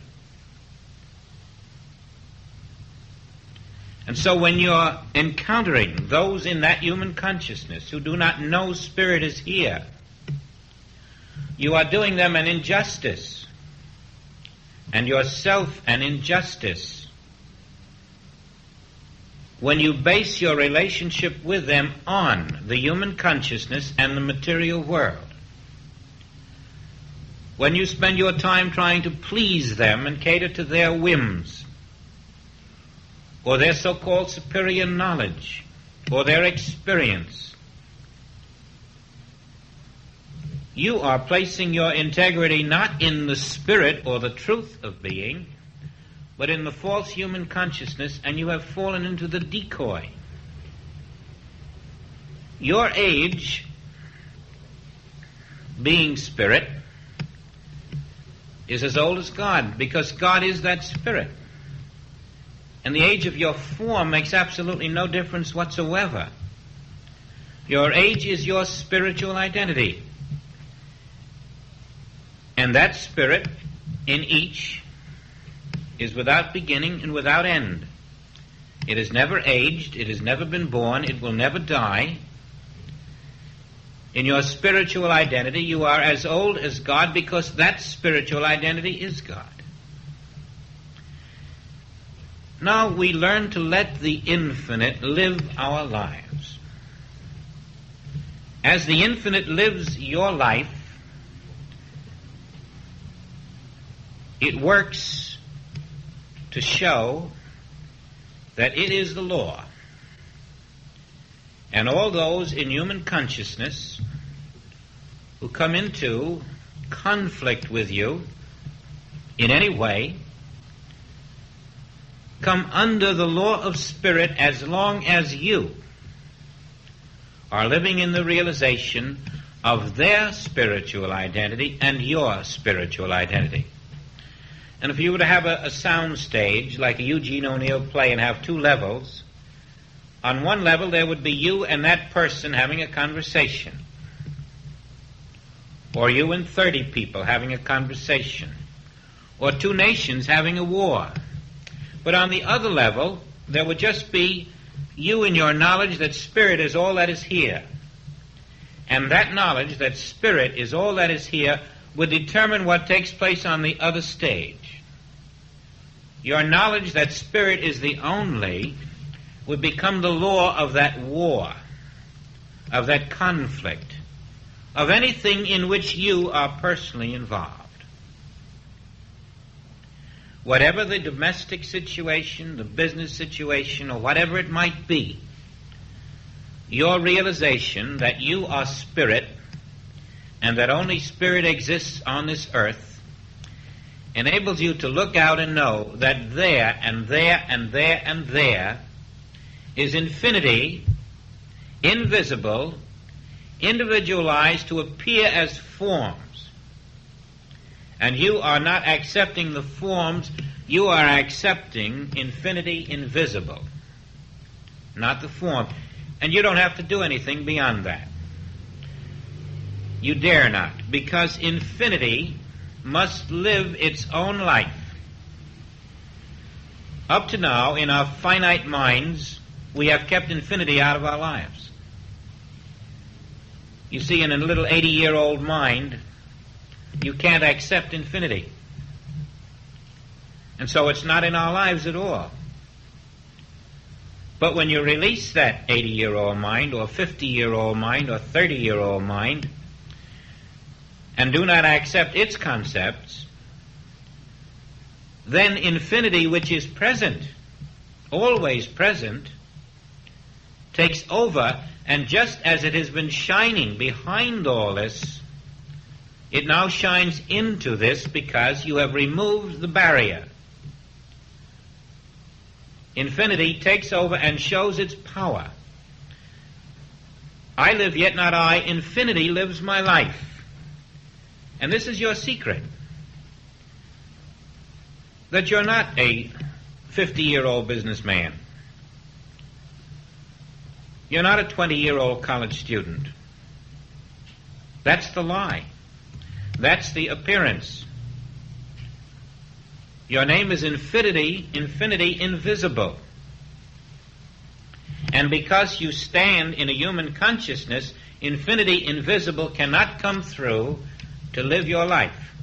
A: And so when you're encountering those in that human consciousness who do not know spirit is here, you are doing them an injustice, and yourself an injustice, when you base your relationship with them on the human consciousness and the material world. When you spend your time trying to please them and cater to their whims, or their so-called superior knowledge, or their experience, you are placing your integrity not in the spirit or the truth of being, but in the false human consciousness, and you have fallen into the decoy. Your age, being spirit, is as old as God, because God is that spirit. And the age of your form makes absolutely no difference whatsoever. Your age is your spiritual identity. And that spirit in each is without beginning and without end. It has never aged, it has never been born, it will never die. In your spiritual identity, you are as old as God, because that spiritual identity is God. Now we learn to let the infinite live our lives. As the infinite lives your life, it works to show that it is the law. And all those in human consciousness who come into conflict with you in any way come under the law of spirit as long as you are living in the realization of their spiritual identity and your spiritual identity. And if you were to have a sound stage, like a Eugene O'Neill play, and have two levels, on one level there would be you and that person having a conversation. or you and 30 people having a conversation, or 2 nations having a war. But on the other level, there would just be you and your knowledge that spirit is all that is here. And that knowledge that spirit is all that is here would determine what takes place on the other stage. Your knowledge that spirit is the only would become the law of that war, of that conflict, of anything in which you are personally involved. Whatever the domestic situation, the business situation, or whatever it might be, your realization that you are spirit and that only spirit exists on this earth enables you to look out and know that there and there and there and there is infinity, invisible, individualized to appear as forms. And you are not accepting the forms, you are accepting infinity invisible, not the form. And you don't have to do anything beyond that. You dare not, because infinity must live its own life. Up to now, in our finite minds, we have kept infinity out of our lives. You see, in a little 80-year-old mind, you can't accept infinity. And so it's not in our lives at all. But when you release that 80-year-old mind, or 50-year-old mind, or 30-year-old mind, and do not accept its concepts, then infinity, which is present, always present, takes over, and just as it has been shining behind all this, it now shines into this because you have removed the barrier. Infinity takes over and shows its power. I live, yet not I. Infinity lives my life. And this is your secret. That you're not a 50-year-old businessman. You're not a 20-year-old college student. That's the lie. That's the appearance. Your name is infinity invisible. And because you stand in a human consciousness, infinity invisible cannot come through to live your life.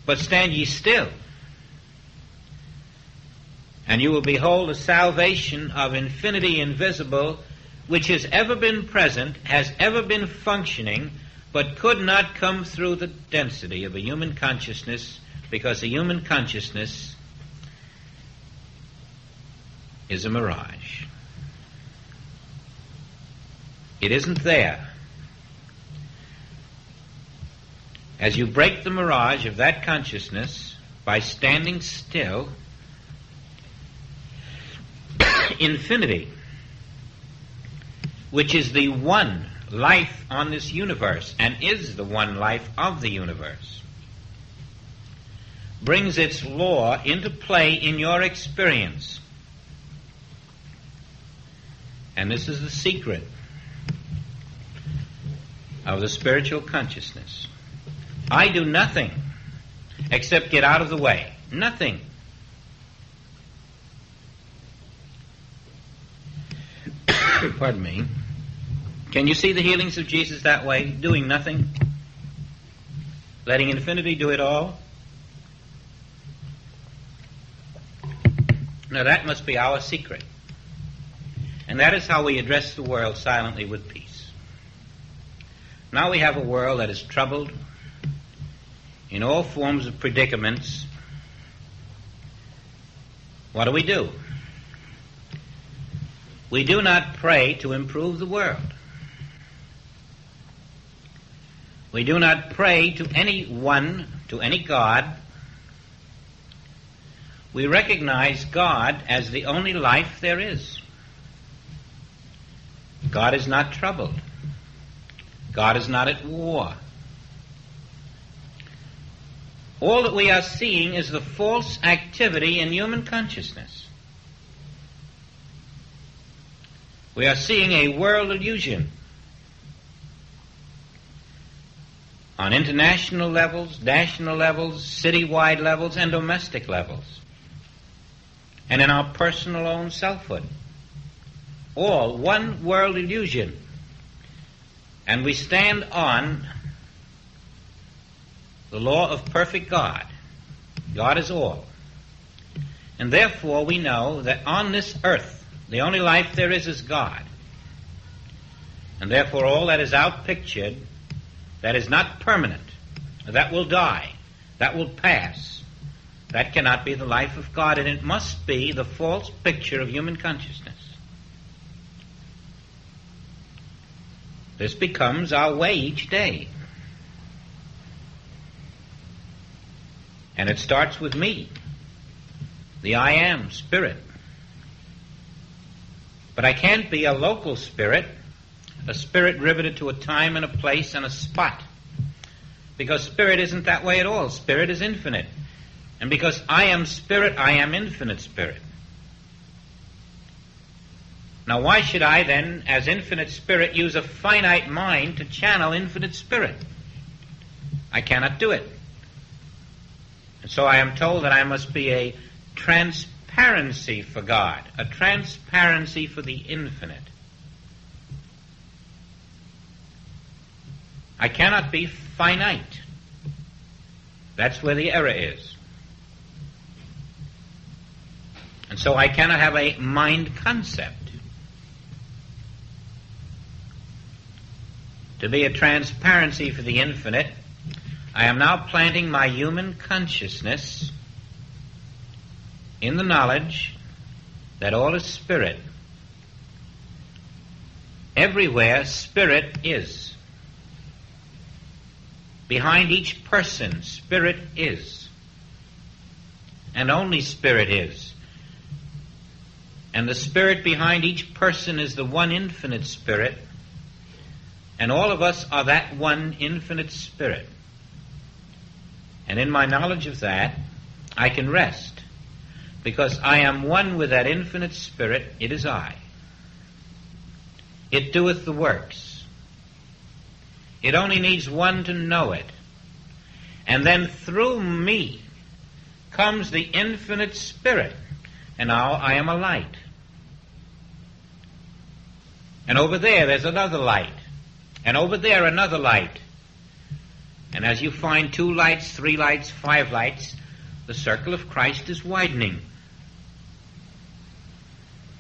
A: But stand ye still, and you will behold the salvation of infinity invisible, which has ever been present, has ever been functioning, but could not come through the density of a human consciousness, because the human consciousness is a mirage. It isn't there. As you break the mirage of that consciousness by standing still, infinity, which is the one life on this universe and is the one life of the universe, brings its law into play in your experience. And this is the secret of the spiritual consciousness. I do nothing except get out of the way. Nothing. Pardon me. Can you see the healings of Jesus that way? Doing nothing? Letting infinity do it all? Now that must be our secret. And that is how we address the world silently with peace. Now we have a world that is troubled in all forms of predicaments. What do? We do not pray to improve the world. We do not pray to anyone, to any God. We recognize God as the only life there is. God is not troubled. God is not at war. All that we are seeing is the false activity in human consciousness. We are seeing a world illusion. on international levels, national levels, citywide levels, and domestic levels, and in our personal own selfhood. All one world illusion. And we stand on the law of perfect God. God is all. And therefore we know that on this earth, the only life there is God. And therefore all that is outpictured, that is not permanent, that will die, that will pass, that cannot be the life of God, and it must be the false picture of human consciousness. This becomes our way each day. And it starts with me, the I am spirit. But I can't be a local spirit, a spirit riveted to a time and a place and a spot. Because spirit isn't that way at all. Spirit is infinite. And because I am spirit, I am infinite spirit. Now why should I then, as infinite spirit, use a finite mind to channel infinite spirit? I cannot do it. And so I am told that I must be a transparency for God, a transparency for the infinite. I cannot be finite. That's where the error is. And so I cannot have a mind concept. To be a transparency for the infinite, I am now planting my human consciousness in the knowledge that all is spirit. Everywhere spirit is. Behind each person, spirit is. And only spirit is. And the spirit behind each person is the one infinite spirit. And all of us are that one infinite spirit. And in my knowledge of that, I can rest. Because I am one with that infinite spirit, it is I. It doeth the works. It only needs one to know it. And then through me comes the infinite spirit. And now I am a light. And over there's another light. And over there another light. And as you find 2 lights, 3 lights, 5 lights, the circle of Christ is widening.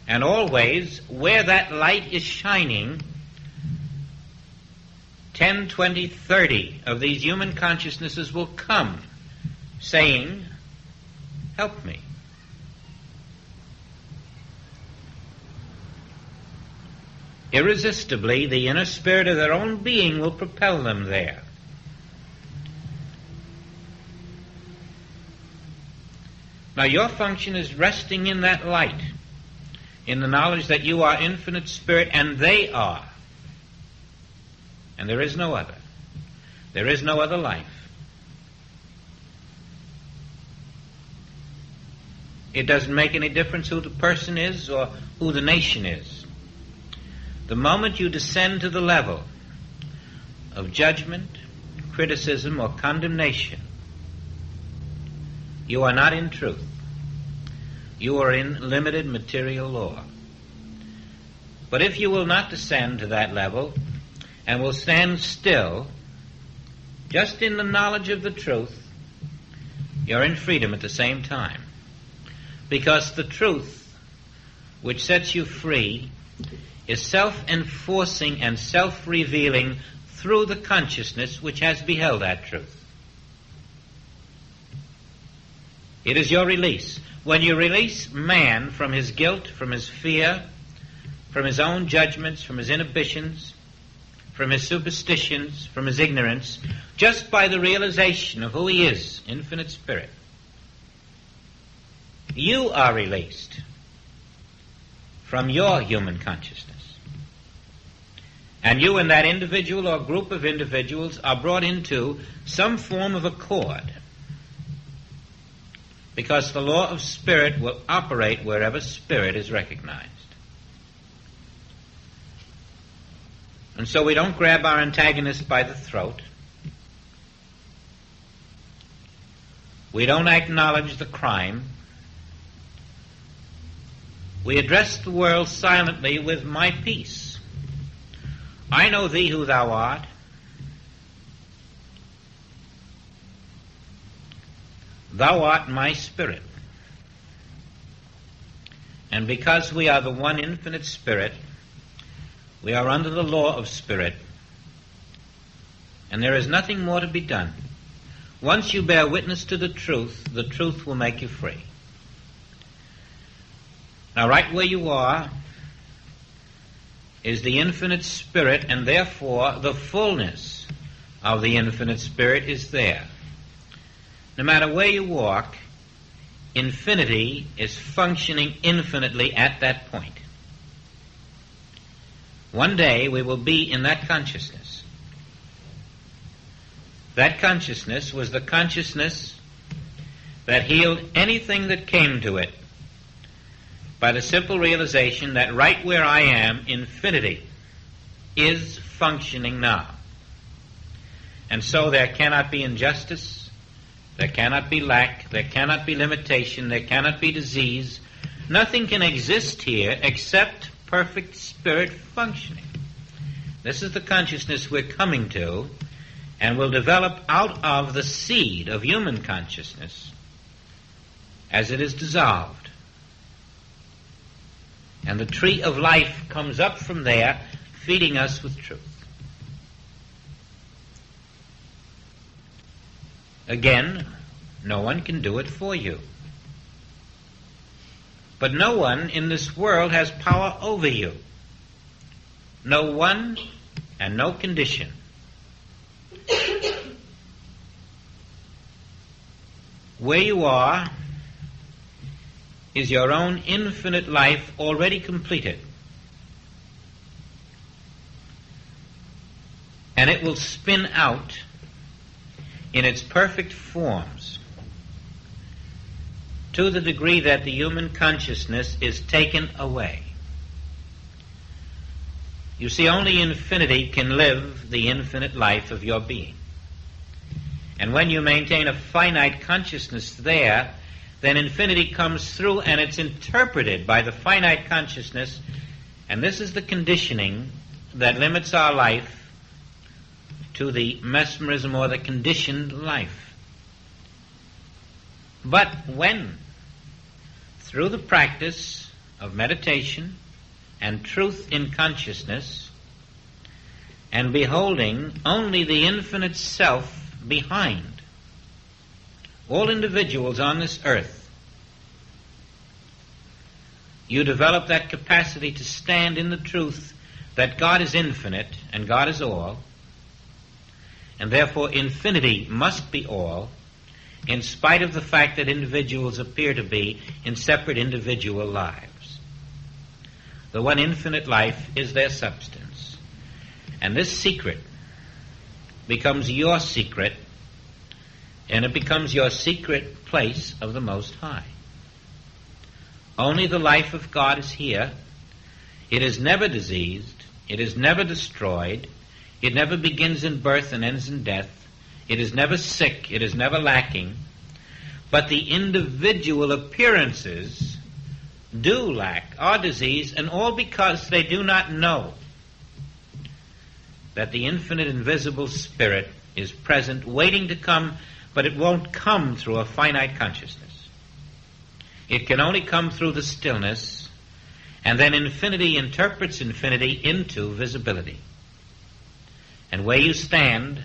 A: And always, where that light is shining, 10, 20, 30 of these human consciousnesses will come, saying, help me. Irresistibly, the inner spirit of their own being will propel them there. Now your function is resting in that light, in the knowledge that you are infinite spirit and they are. And there is no other. There is no other life. It doesn't make any difference who the person is or who the nation is. The moment you descend to the level of judgment, criticism, or condemnation, you are not in truth. You are in limited material law. But if you will not descend to that level and will stand still, just in the knowledge of the truth, you're in freedom at the same time. Because the truth which sets you free is self-enforcing and self-revealing through the consciousness which has beheld that truth. It is your release. When you release man from his guilt, from his fear, from his own judgments, from his inhibitions, from his superstitions, from his ignorance, just by the realization of who he is, infinite spirit, you are released from your human consciousness. And you and that individual or group of individuals are brought into some form of accord. Because the law of spirit will operate wherever spirit is recognized. And so we don't grab our antagonist by the throat. We don't acknowledge the crime. We address the world silently with my peace. I know thee who thou art. Thou art my spirit. And because we are the one infinite spirit, we are under the law of spirit, and there is nothing more to be done. Once you bear witness to the truth will make you free. Now, right where you are is the infinite spirit, and therefore the fullness of the infinite spirit is there. No matter where you walk, infinity is functioning infinitely at that point. One day we will be in that consciousness. That consciousness was the consciousness that healed anything that came to it by the simple realization that right where I am, infinity is functioning now. And so there cannot be injustice, there cannot be lack, there cannot be limitation, there cannot be disease. Nothing can exist here except perfect spirit functioning. This is the consciousness we're coming to, and will develop out of the seed of human consciousness as it is dissolved. And the tree of life comes up from there, feeding us with truth. Again, no one can do it for you. But no one in this world has power over you. No one and no condition. Where you are is your own infinite life already completed. And it will spin out in its perfect forms to the degree that the human consciousness is taken away. You see, only infinity can live the infinite life of your being. And when you maintain a finite consciousness there, then infinity comes through and it's interpreted by the finite consciousness, and this is the conditioning that limits our life to the mesmerism or the conditioned life. But when, through the practice of meditation and truth in consciousness, and beholding only the infinite self behind all individuals on this earth, you develop that capacity to stand in the truth that God is infinite and God is all, and therefore infinity must be all, in spite of the fact that individuals appear to be in separate individual lives. The one infinite life is their substance. And this secret becomes your secret, and it becomes your secret place of the Most High. Only the life of God is here. It is never diseased. It is never destroyed. It never begins in birth and ends in death. It is never sick. It is never lacking. But the individual appearances do lack, are diseased, and all because they do not know that the infinite invisible spirit is present, waiting to come, but it won't come through a finite consciousness. It can only come through the stillness, and then infinity interprets infinity into visibility. And where you stand,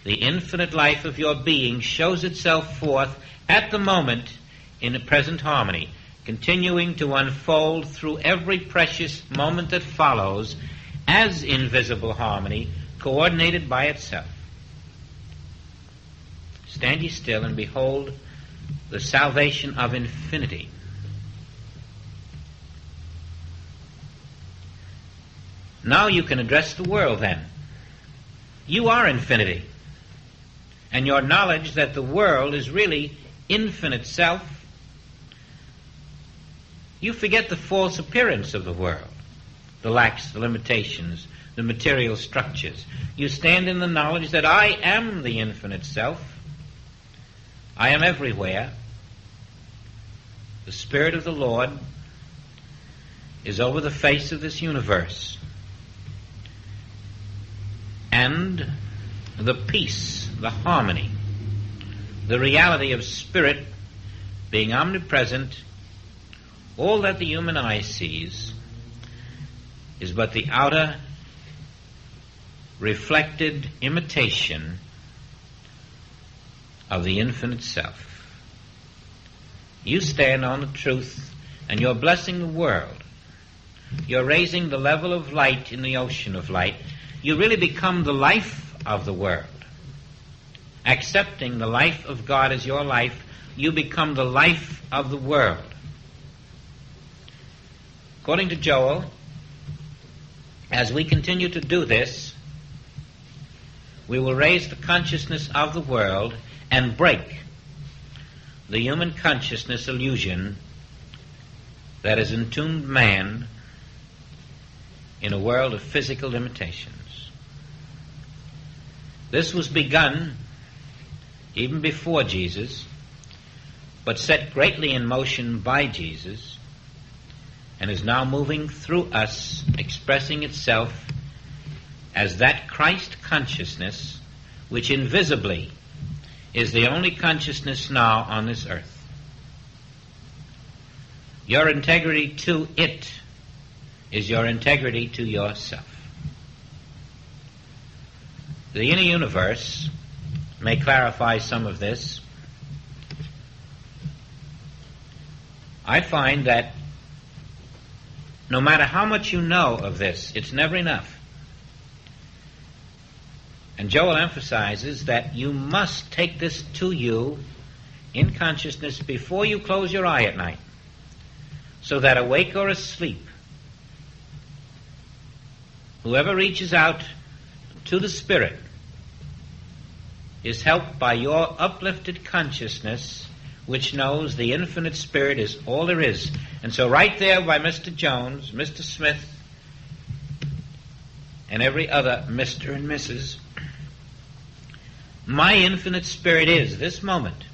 A: the infinite life of your being shows itself forth at the moment in the present harmony, continuing to unfold through every precious moment that follows as invisible harmony, coordinated by itself. Stand ye still and behold the salvation of infinity. Now you can address the world then. You are infinity. And your knowledge that the world is really infinite self, you forget the false appearance of the world, the lacks, the limitations, the material structures. You stand in the knowledge that I am the infinite self, I am everywhere. The Spirit of the Lord is over the face of this universe. And the peace, the harmony, the reality of Spirit being omnipresent, all that the human eye sees is but the outer reflected imitation of the infinite self. You stand on the truth and you're blessing the world. You're raising the level of light in the ocean of light. You really become the life of the world. Accepting the life of God as your life, you become the life of the world. According to Joel, as we continue to do this, we will raise the consciousness of the world and break the human consciousness illusion that has entombed man in a world of physical limitations. This was begun even before Jesus, but set greatly in motion by Jesus, and is now moving through us, expressing itself as that Christ consciousness which invisibly is the only consciousness now on this earth. Your integrity to it is your integrity to yourself. The inner universe may clarify some of this. I find that no matter how much you know of this, it's never enough. And Joel emphasizes that you must take this to you in consciousness before you close your eye at night, so that awake or asleep, whoever reaches out to the Spirit is helped by your uplifted consciousness, which knows the infinite Spirit is all there is. And so right there by Mr. Jones, Mr. Smith, and every other Mr. and Mrs., my infinite Spirit is, this moment,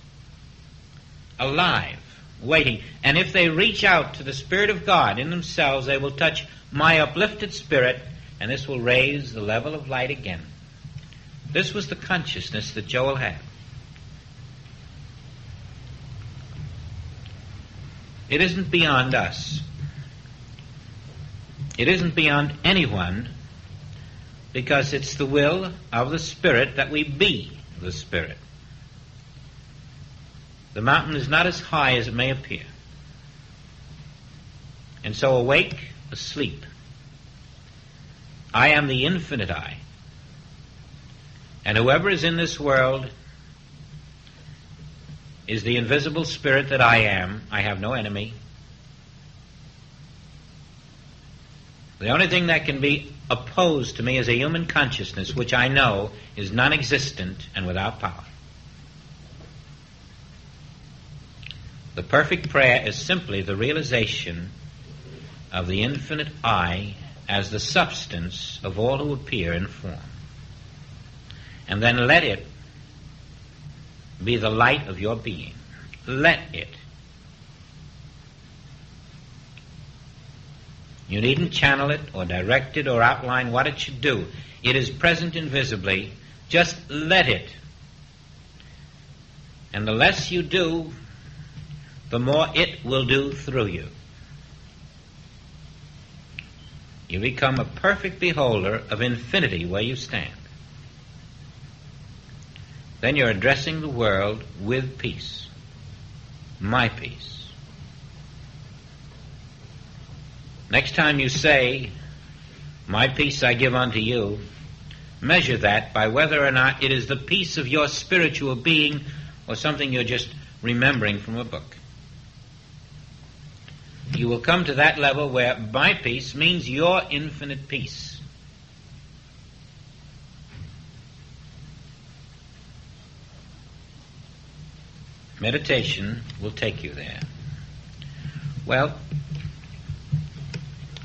A: alive, waiting. And if they reach out to the Spirit of God in themselves, they will touch my uplifted spirit, and this will raise the level of light again. This was the consciousness that Joel had. It isn't beyond us. It isn't beyond anyone, because it's the will of the Spirit that we be the Spirit. The mountain is not as high as it may appear. And so awake, asleep. I am the infinite I. And whoever is in this world is the invisible Spirit that I am. I have no enemy. The only thing that can be opposed to me is a human consciousness, which I know is non-existent and without power. The perfect prayer is simply the realization of the infinite I as the substance of all who appear in form. And then let it be the light of your being. Let it. You needn't channel it or direct it or outline what it should do. It is present invisibly. Just let it. And the less you do, the more it will do through you. You become a perfect beholder of infinity where you stand. Then you're addressing the world with peace. My peace. Next time you say, my peace I give unto you, measure that by whether or not it is the peace of your spiritual being or something you're just remembering from a book. You will come to that level where my peace means your infinite peace. Meditation will take you there. Well,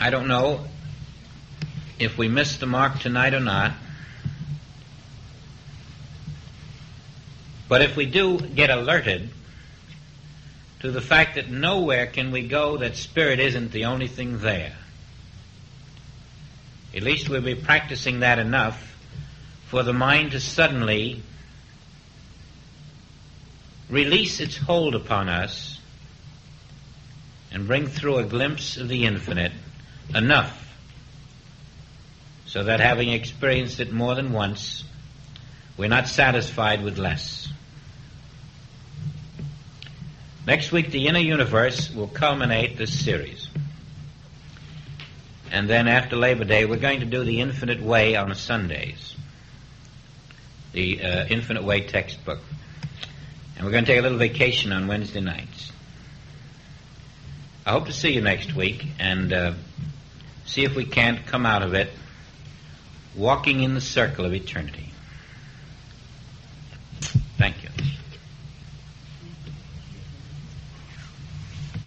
A: I don't know if we missed the mark tonight or not, But if we do get alerted to the fact that nowhere can we go that spirit isn't the only thing there, at least we'll be practicing that enough for the mind to suddenly release its hold upon us and bring through a glimpse of the infinite enough so that having experienced it more than once, we're not satisfied with less. Next week, the inner universe will culminate this series. And then after Labor Day, we're going to do the Infinite Way on Sundays, the Infinite Way textbook. And we're going to take a little vacation on Wednesday nights. I hope to see you next week and see if we can't come out of it walking in the circle of eternity.